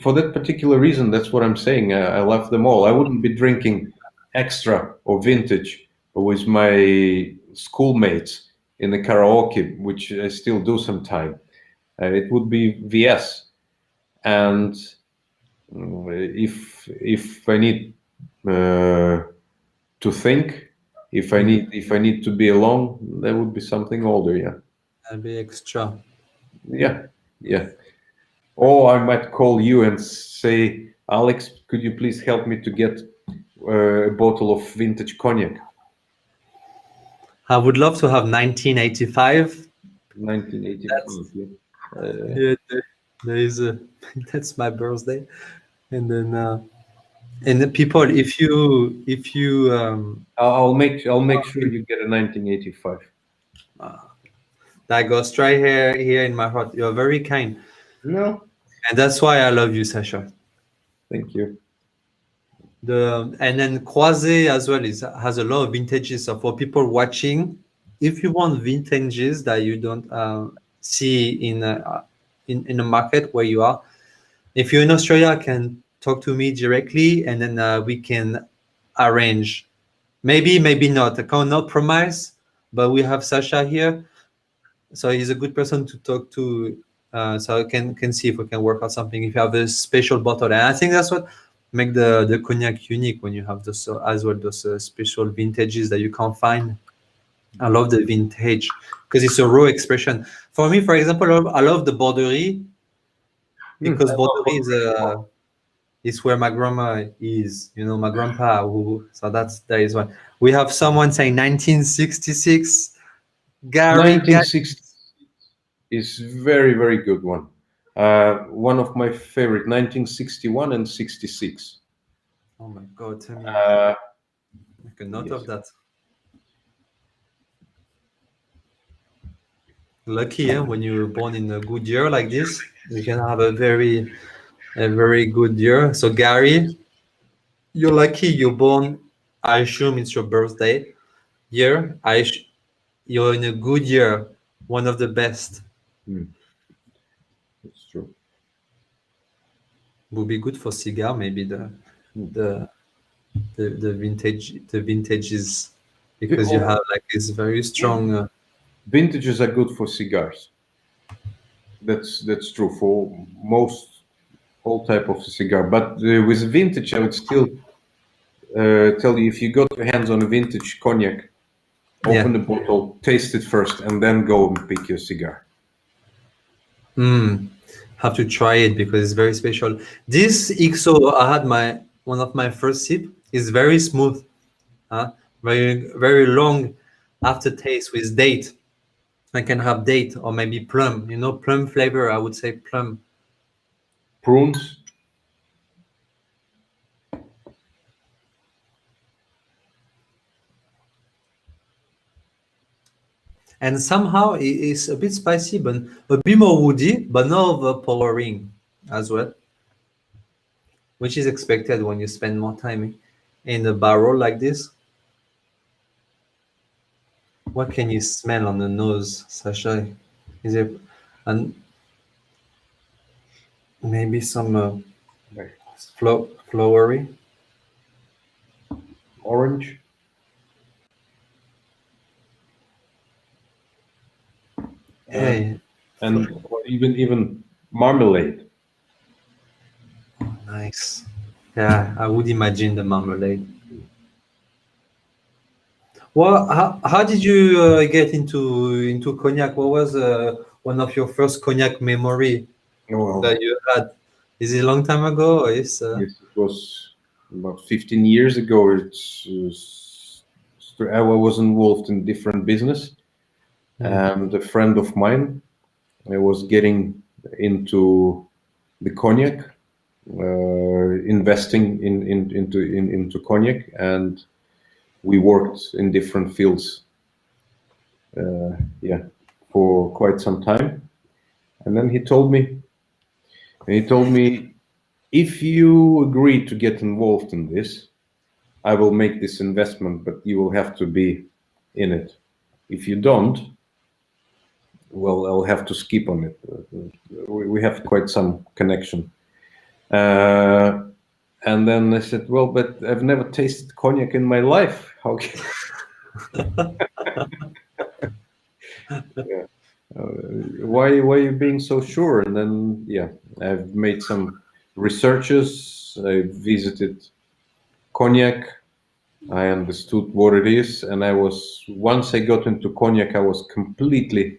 for that particular reason, that's what I'm saying. I love them all. I wouldn't be drinking extra or vintage with my schoolmates in the karaoke, which I still do sometime. It would be VS. And if I need to think, if I need to be alone, that would be something older. Yeah. I'll be extra. Yeah. Yeah. Or I might call you and say, Alex, could you please help me to get a bottle of vintage cognac? I would love to have 1985. 1985. That's Yeah. yeah, there is a that's my birthday, and then and the people, if you I'll make sure you get a 1985. that goes right here in my heart. You're very kind, No, and that's why I love you, Sasha. thank you. And then Croizet as well has a lot of vintages. So for people watching, if you want vintages that you don't see in the market where you are, if you're in Australia, can talk to me directly, and then we can arrange. Maybe not. I cannot promise, but we have Sasha here, so he's a good person to talk to. So I can see if we can work out something. If you have a special bottle, and I think that's what make the cognac unique when you have those as well those special vintages that you can't find. I love the vintage because it's a raw expression. For me, for example, I love the Borderie because I Borderie love is where my grandma is. You know, my grandpa. So that is one. We have someone saying 1966. Gary. 1960 is very, very good one. One of my favorite, 1961 and 66. Oh my God! Tell me. Make a note Yes. of that. Lucky, when you were born in a good year like this, you can have a very good year. So Gary, you're lucky. You're born. I assume it's your birthday year. You're in a good year, one of the best. It's true. Would be good for cigar, maybe the the vintages, because you have like this very strong. Vintages are good for cigars. That's true for most all type of cigar. But with vintage, I would still tell you, if you got your hands on a vintage cognac, open the bottle, taste it first, and then go and pick your cigar. Have to try it because it's very special. This XO, I had one of my first sip. Is very smooth, very long aftertaste with date. I can have date or maybe plum. Plum flavor. I would say plum. Prunes. And somehow it's a bit spicy, but a bit more woody, but not overpowering as well, which is expected when you spend more time in a barrel like this. What can you smell on the nose, Sasha? Is it and maybe some flowery? Orange. Hey, And even marmalade. nice. Yeah, I would imagine the marmalade. Well, how did you get into cognac? What was one of your first cognac memory Well, that you had? Is it a long time ago? Or is yes, it was about 15 years ago. I was involved in different business, and a friend of mine was getting into the cognac, investing into cognac, and we worked in different fields, for quite some time. And then he told me, if you agree to get involved in this, I will make this investment, but you will have to be in it. If you don't, well, I'll have to skip on it. We have quite some connection. And then I said, well, but I've never tasted cognac in my life. How can... why are you being so sure? And then, I've made some researches. I visited cognac. I understood what it is. And once I got into cognac, I was completely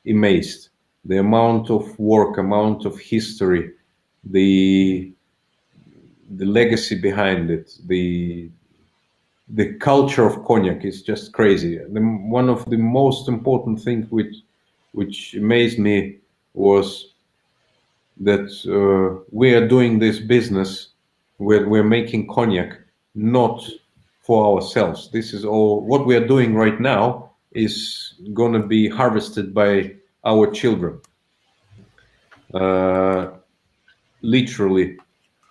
amazed. the amount of work, amount of history, the legacy behind it, the culture of cognac is just crazy. One of the most important things which amazed me was that we are doing this business, we're making cognac not for ourselves. This is all what we are doing right now is going to be harvested by our children. Literally,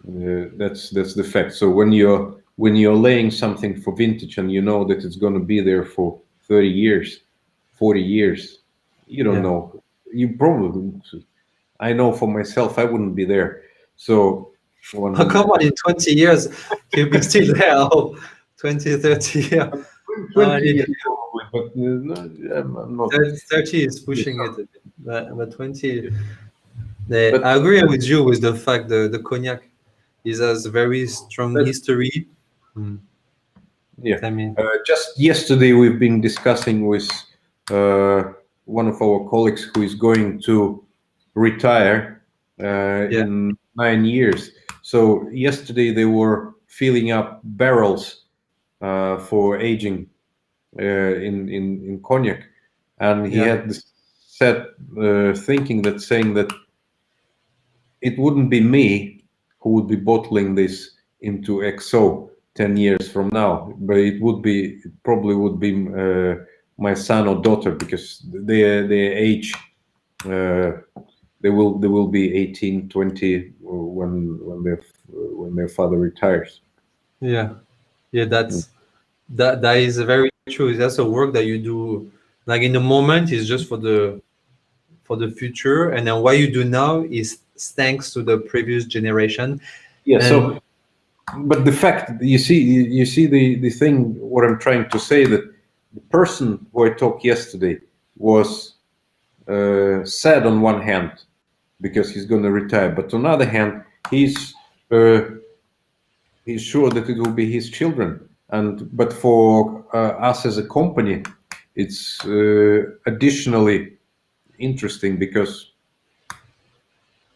that's the fact. So when you're laying something for vintage and you know that it's going to be there for 30 years, 40 years, you don't know. You probably, I know for myself, I wouldn't be there. So Oh, come on, in 20 years, you'll be still there. Oh, 20, 30 years. 20 years probably, but no, I'm not. 30 is pushing it a bit, but 20. I agree with you with the fact the cognac has a very strong history. Yeah. I mean, just yesterday we've been discussing with one of our colleagues who is going to retire in 9 years. So yesterday they were filling up barrels for aging in cognac, and he had this set thinking that saying that it wouldn't be me who would be bottling this into XO 10 years from now, but it probably would be my son or daughter, because their age, they will be 18, 20 when their father retires. that is very true. That's a work that you do, like in the moment, is just for the future, and then what you do now is thanks to the previous generation. Yeah. So, but the fact, you see the thing. What I'm trying to say, that the person who I talked yesterday was sad on one hand because he's going to retire, but on the other hand, he's sure that it will be his children. But for us as a company, it's additionally interesting because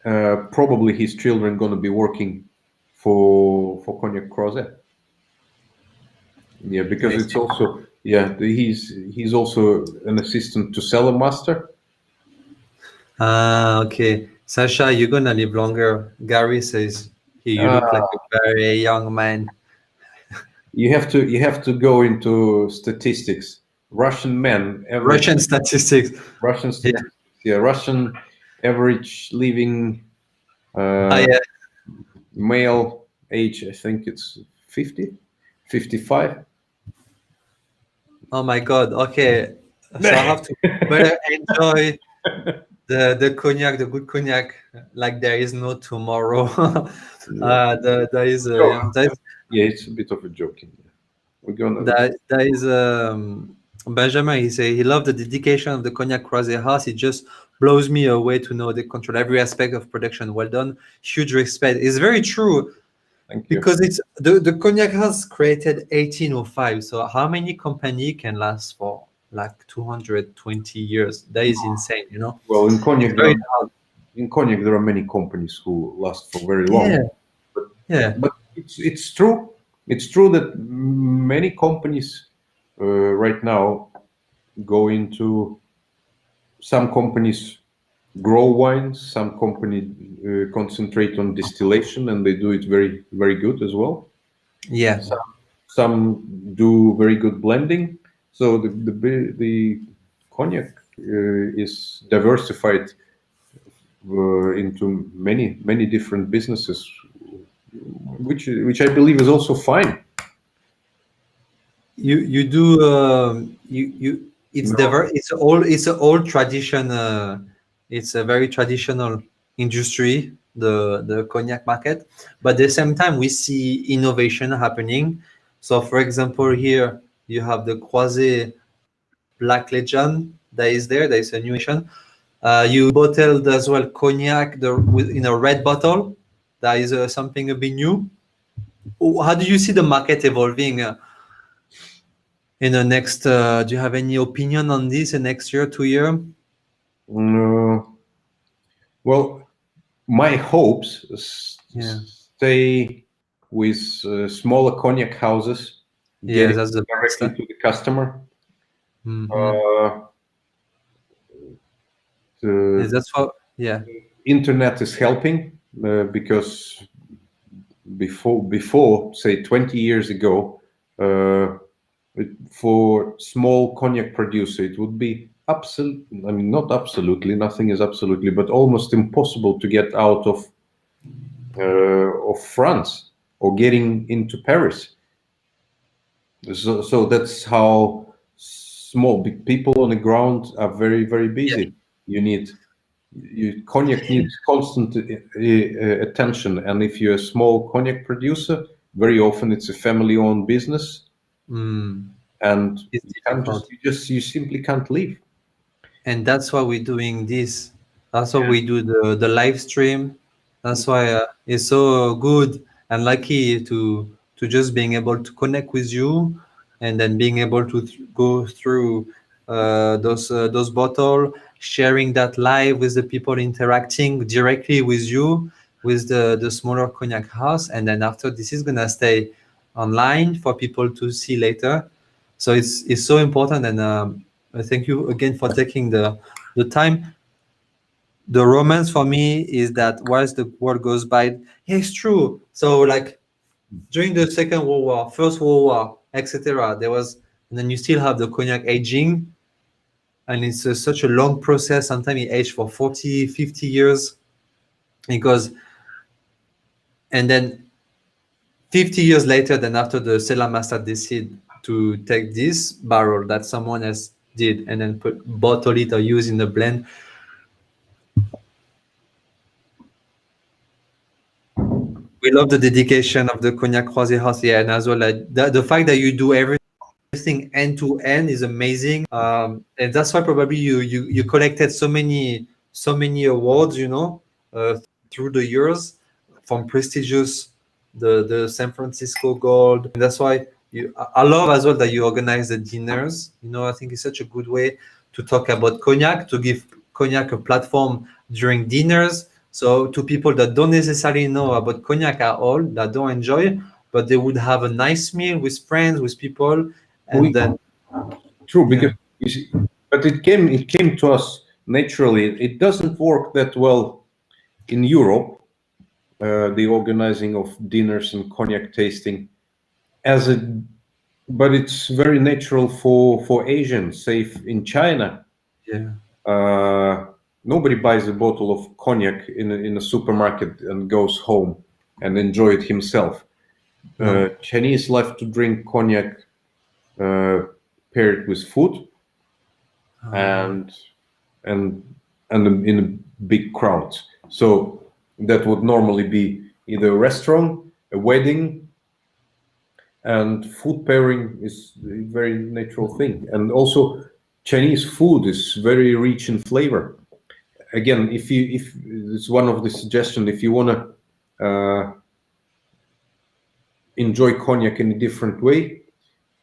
probably his children going to be working for Cognac Croizet. Yeah, because it's also he's also an assistant to cellar master. Okay, Sasha, you're gonna live longer. Gary says you look like a very young man. You have to go into statistics. Russian men, Russian statistics. Russian average living male age, I think it's 50, 55. Oh my God. Okay, so I have to better enjoy the cognac, the good cognac, like there is no tomorrow. It's a bit of a joke. We're gonna. That is Benjamin. He say he loved the dedication of the Cognac Croizet house. It just blows me away to know they control every aspect of production. Well done, huge respect. It's very true. Thank you. Because it's the Cognac house created 1805. So how many company can last for like 220 years? That is insane, you know. Well, in cognac there are many companies who last for very long. But it's true. It's true that many companies right now go into. Some companies grow wines. Some companies concentrate on distillation, and they do it very, very good as well. Yeah. Some do very good blending. So the cognac is diversified into many different businesses, which I believe is also fine. You do it's an old tradition. It's a very traditional industry, the cognac market, but at the same time we see innovation happening. So for example, here you have the Croizet Black Legend that is there. There is a new edition. You bottled as well cognac in a red bottle. That is something a bit new. How do you see the market evolving in the next? Do you have any opinion on this in next year, 2 year? Well, my hopes Yeah. stay with smaller cognac houses, Yeah, getting that's the best. directly to the customer. Mm-hmm. Uh, Yeah, the that's what. Yeah. internet is helping because before say 20 years ago, for small cognac producer, it would be absolutely, I mean, not absolutely, nothing is absolutely, but almost impossible to get out of France or getting into Paris. So that's how small big people on the ground are very, very Yeah. busy. Cognac needs constant attention, and if you're a small cognac producer, very often it's a family-owned business, Mm. and It's difficult. you simply can't leave. And that's why we're doing this. That's why we do the live stream. That's why it's so good and lucky to just being able to connect with you, and then being able to go through those bottle, sharing that live with the people interacting directly with you, with the smaller cognac house, and then after this is gonna stay online for people to see later. So it's so important, and thank you again for taking the time. The romance for me is that whilst the world goes by, yeah, it's true. So like during the Second World War, First World War, etc., there was, and then you still have the cognac aging, and it's such a long process. Sometimes it aged for 40, 50 years because, and then 50 years later, then after the cellar master decide to take this barrel that someone else did and then put bottle it or use in the blend. We love the dedication of the Cognac Croizet house, yeah, and as well like the fact that you do everything end to end is amazing. And that's why probably you collected so many awards, through the years, from prestigious the San Francisco Gold, and that's why I love as well that you organize the dinners. I think it's such a good way to talk about cognac, to give cognac a platform during dinners. So to people that don't necessarily know about cognac at all, that don't enjoy, but they would have a nice meal with friends, with people, and We then True, yeah, because you see, but it came to us naturally. It doesn't work that well in Europe, the organizing of dinners and cognac tasting, as a but it's very natural for Asians. Say in China, yeah, uh, nobody buys a bottle of cognac in a supermarket and goes home and enjoy it himself. no, Chinese love to drink cognac uh, paired with food and and in big crowds. So that would normally be either a restaurant, a wedding, and food pairing is a very natural thing. And also, Chinese food is very rich in flavor. Again, if it's one of the suggestions, if you want to enjoy cognac in a different way,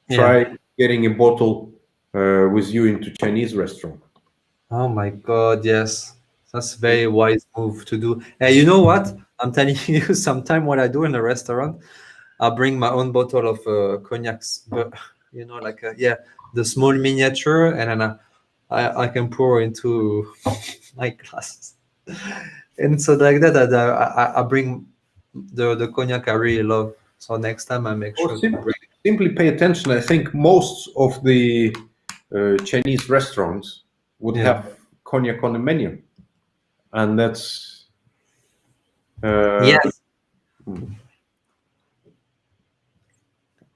yeah. try getting a bottle with you into Chinese restaurant. Oh my God, yes. That's a very wise move to do. Hey, you know what? I'm telling you, sometime what I do in a restaurant, I bring my own bottle of cognacs, but like yeah, the small miniature, and then I can pour into my glasses, and so like that, I bring the cognac I really love. So next time I make Or sure to bring. simply pay attention. I think most of the Chinese restaurants would Yeah. have cognac on the menu, and that's uh, Yes.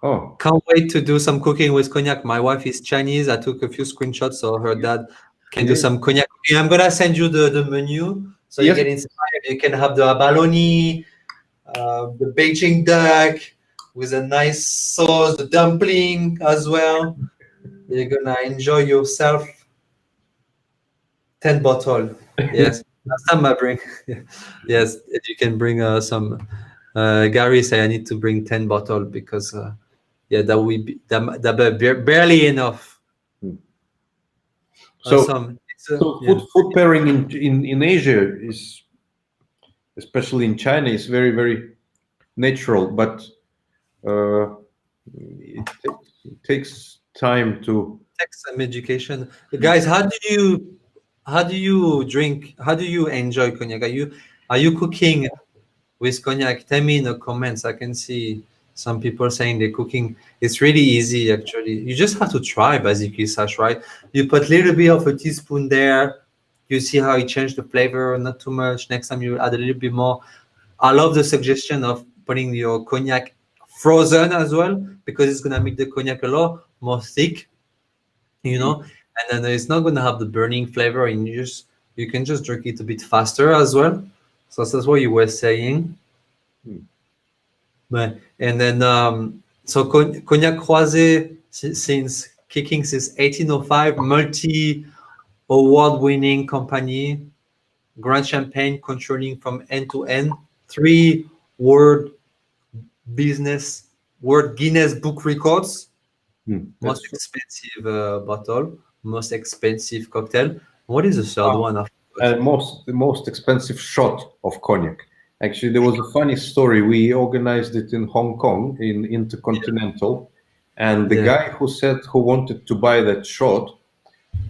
oh Can't wait to do some cooking with cognac. My wife is Chinese. I took a few screenshots so her dad can do yeah, some cognac cooking. I'm gonna send you the menu so you yes. get inspired. You can have the abalone, the Beijing duck with a nice sauce, the dumpling as well. You're gonna enjoy yourself. 10 bottle. Yes. Last time I bring yes, you can bring some Gary say I need to bring 10 bottle because yeah, that will be barely enough. So Awesome. So Yeah. food pairing in Asia is, especially in China, is very natural, but it takes time to. Takes some education. Guys, how do you enjoy cognac? Are you cooking with cognac? Tell me in the comments. I can see some people saying they're cooking. It's really easy actually. You just have to try basically, Sash, right? You put a little bit of a teaspoon there. You see how it changed the flavor, not too much. Next time you add a little bit more. I love the suggestion of putting your cognac frozen as well because it's gonna make the cognac a lot more thick, you know, and then it's not going to have the burning flavor, and you can just drink it a bit faster as well. So that's what you were saying. But and then so Cognac Croizet since kicking since 1805, multi award winning company, Grand Champagne controlling from end to end, 3 world business world Guinness Book records. Most That's expensive bottle, most expensive cocktail. What is the third one? and the most expensive shot of cognac. Actually, there was a funny story. We organized it in Hong Kong in Intercontinental, and the Yeah. guy who wanted to buy that shot,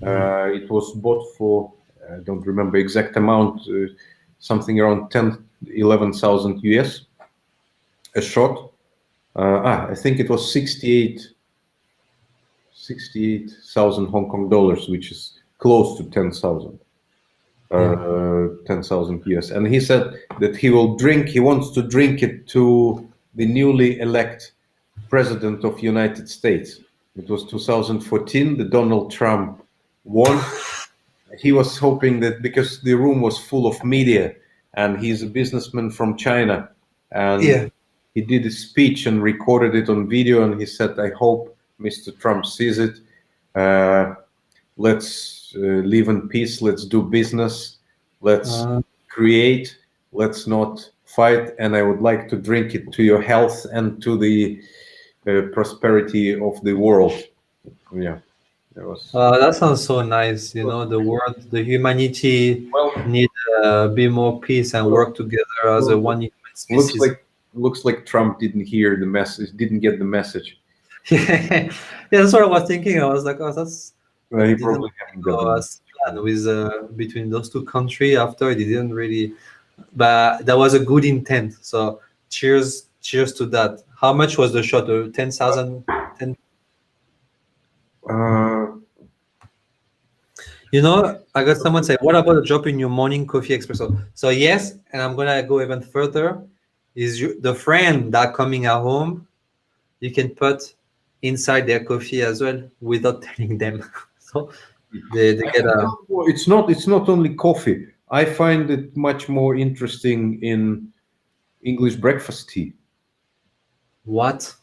it was bought for, I don't remember exact amount, something around 11,000 US a shot. I think it was 68,000 Hong Kong dollars, which is close to 10,000. 10,000 US. And he said that he wants to drink it to the newly elect president of United States. It was 2014, the Donald Trump won. He was hoping that because the room was full of media and he's a businessman from China, and Yeah. he did a speech and recorded it on video, and he said, I hope Mr. Trump sees it. Let's live in peace. Let's do business. Let's create. Let's not fight. And I would like to drink it to your health and to the prosperity of the world. Yeah, That sounds so nice. You know, the world, the humanity well. need be more peace and work together as a one human Looks species. like Trump didn't hear the message. Didn't get the message. Yeah, that's what I was thinking. I was like, oh, that's He it didn't probably haven't got the go message. as planned with between those two countries. After it didn't really, but that was a good intent. So cheers to that. How much was the shot? 10,000. You know, I got someone say, "What about a drop in your morning coffee espresso?" So yes, and I'm gonna go even further. Is the friend that coming at home, you can put inside their coffee as well without telling them. So they get a It's not only coffee. I find it much more interesting in English breakfast tea. what?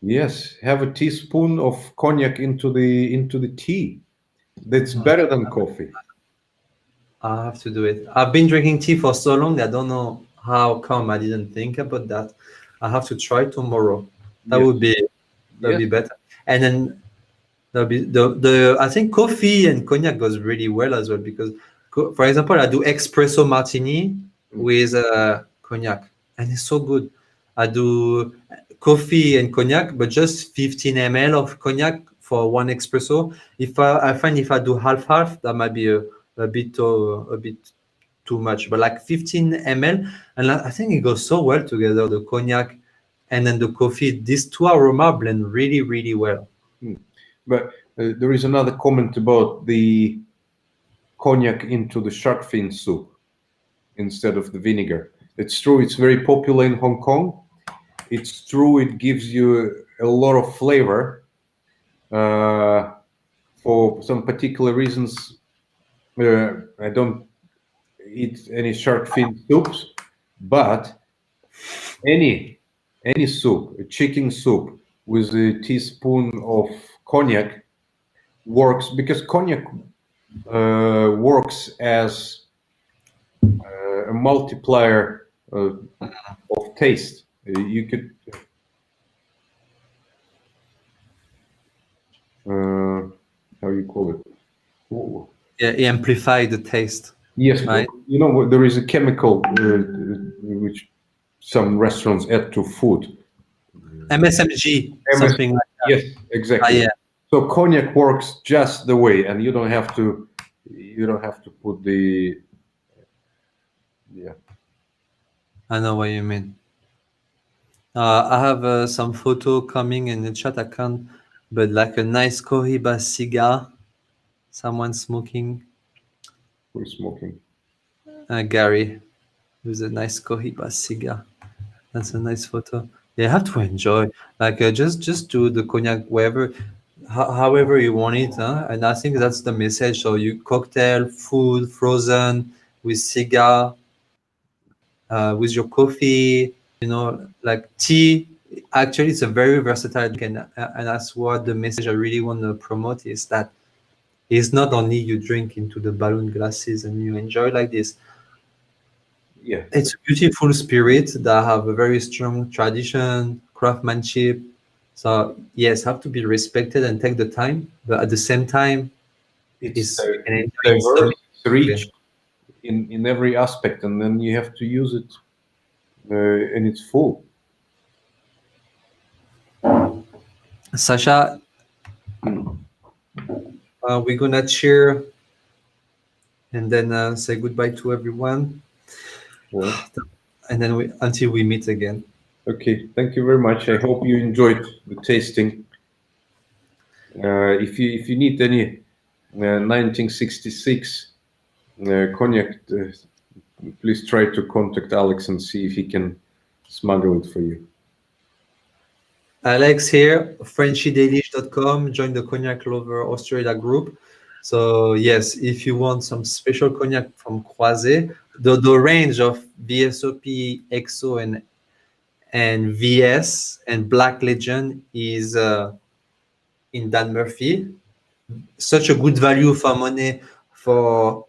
Yes, have a teaspoon of cognac into the tea. That's better than coffee. I have to do it. I've been drinking tea for so long. I don't know how come I didn't think about that. I have to try tomorrow. That Yes. would be Yes. better. And then there'll be the I think coffee and cognac goes really well as well because, for example, I do espresso martini with cognac, and it's so good. I do coffee and cognac, but just 15 ml of cognac for one espresso. I find if I do half half, that might be a bit too much, but like 15 ml, and I think it goes so well together, the cognac and then the coffee. These two aroma blend really well. But there is another comment about the cognac into the shark fin soup instead of the vinegar. It's true, it's very popular in Hong Kong. It's true, it gives you a lot of flavor. For some particular reasons, I don't eat any shark fin soups, but any soup, a chicken soup with a teaspoon of cognac works, because cognac works as a multiplier of taste. You could how you call it? Yeah, it amplify the taste, Yes, but right? you know there is a chemical which some restaurants add to food. MSMG, MS. something like Yes, that. exactly. Yeah, So cognac works just the way, and you don't have to put the yeah. I know what you mean. I have some photo coming in the chat account, but like a nice Cohiba cigar, someone smoking. For smoking. Gary with a nice Cohiba cigar. That's a nice photo. You have to enjoy, like just do the cognac wherever, however you want it, huh? And I think that's the message. So you cocktail, food, frozen, with cigar, with your coffee, like tea. Actually, it's a very versatile drink, and that's what the message I really want to promote is that it's not only you drink into the balloon glasses and you enjoy like this. Yeah. It's a beautiful spirit that have a very strong tradition, craftsmanship. So yes, have to be respected and take the time, but at the same time, you can It's enjoy it so diverse, it's beautifully. rich in every aspect, and then you have to use it in its full. Sasha, we're gonna cheer and then say goodbye to everyone, Well, and then until we meet again. okay. Thank you very much. I hope you enjoyed the tasting. If you need any 1966 cognac, please try to contact Alex and see if he can smuggle it for you. Alex here, FrenchyDailish.com. Join the Cognac Lover Australia group. So yes, if you want some special cognac from Croizet, the range of VSOP, XO, and VS and Black Legend is in Dan Murphy. Such a good value for money for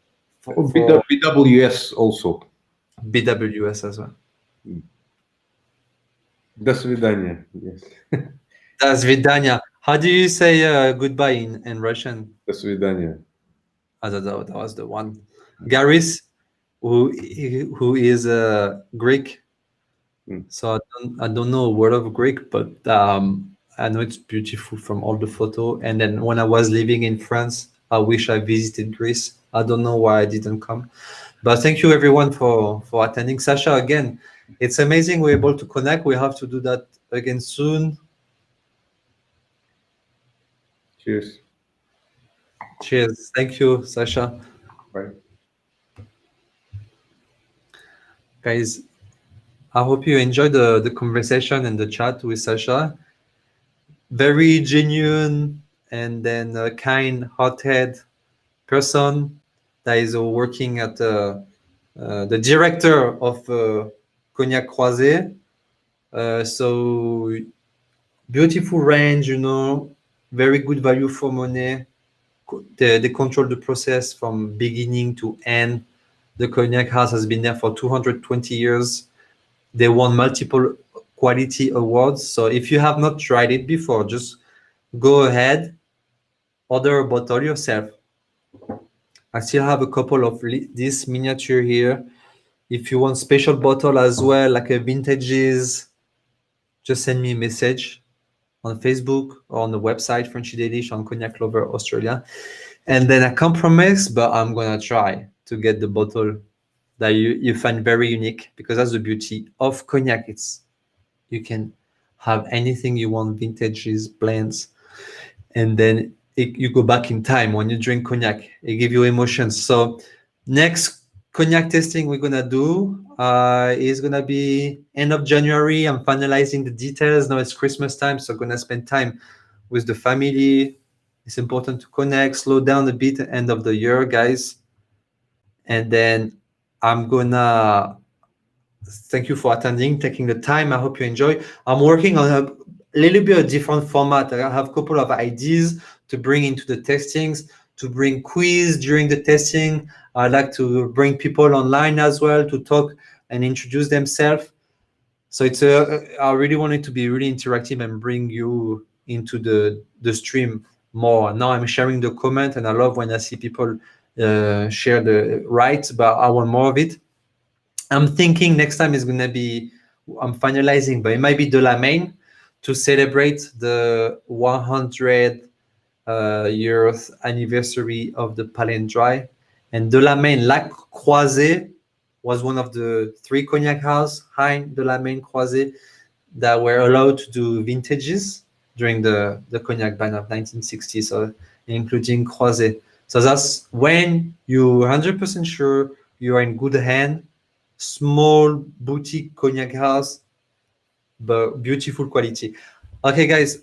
Oh, for BWS also. BWS as well. До свидания. Yes. That's Vidania. How do you say goodbye in Russian? До свидания. That was the one. Garis, who is Greek. So I don't know a word of Greek, but I know it's beautiful from all the photo. And then when I was living in France, I wish I visited Greece. I don't know why I didn't come, but thank you everyone for attending. Sasha, again, it's amazing we're able to connect. We have to do that again soon. Cheers. Cheers. Thank you, Sasha. Bye. Guys, I hope you enjoyed the conversation and the chat with Sasha. Very genuine and then a kind, hot-head person that is working at the director of Cognac Croizet. So beautiful range, very good value for money. They control the process from beginning to end. The Cognac house has been there for 220 years. They won multiple quality awards. So if you have not tried it before, just go ahead, order a bottle yourself. I still have a couple of this miniature here. If you want special bottle as well, like a vintages, just send me a message on Facebook or on the website, Frenchy Delish on Cognac Lover Australia. And then I can't promise, but I'm gonna try to get the bottle that you find very unique, because that's the beauty of cognac. It's you can have anything you want, vintages, blends, and then you go back in time when you drink cognac. It gives you emotions. So next cognac tasting we're gonna do is gonna be end of January. I'm finalizing the details. Now it's Christmas time, so I'm gonna spend time with the family. It's important to connect, slow down a bit at end of the year, guys. And then I'm gonna thank you for attending, taking the time. I hope you enjoy. I'm working on a little bit of different format. I have a couple of ideas to bring into the testings, to bring quiz during the testing. I'd like to bring people online as well to talk and introduce themselves. So I really want it to be really interactive and bring you into the stream more. Now I'm sharing the comment, and I love when I see people share the rights, but I want more of it. I'm thinking next time is gonna be, I'm finalizing, but it might be de la Main to celebrate the 100 yearth anniversary of the Palais Dry. And de la Main, like Croizet, was one of the 3 cognac house, Hein, de la Main, Croizet, that were allowed to do vintages during the cognac ban of 1960, so including Croizet. So that's when you're 100% sure you are in good hand. Small boutique cognac house, but beautiful quality. Okay, guys,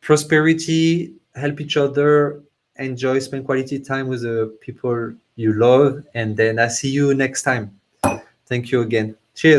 prosperity, help each other, enjoy, spend quality time with the people you love, and then I see you next time. Thank you again.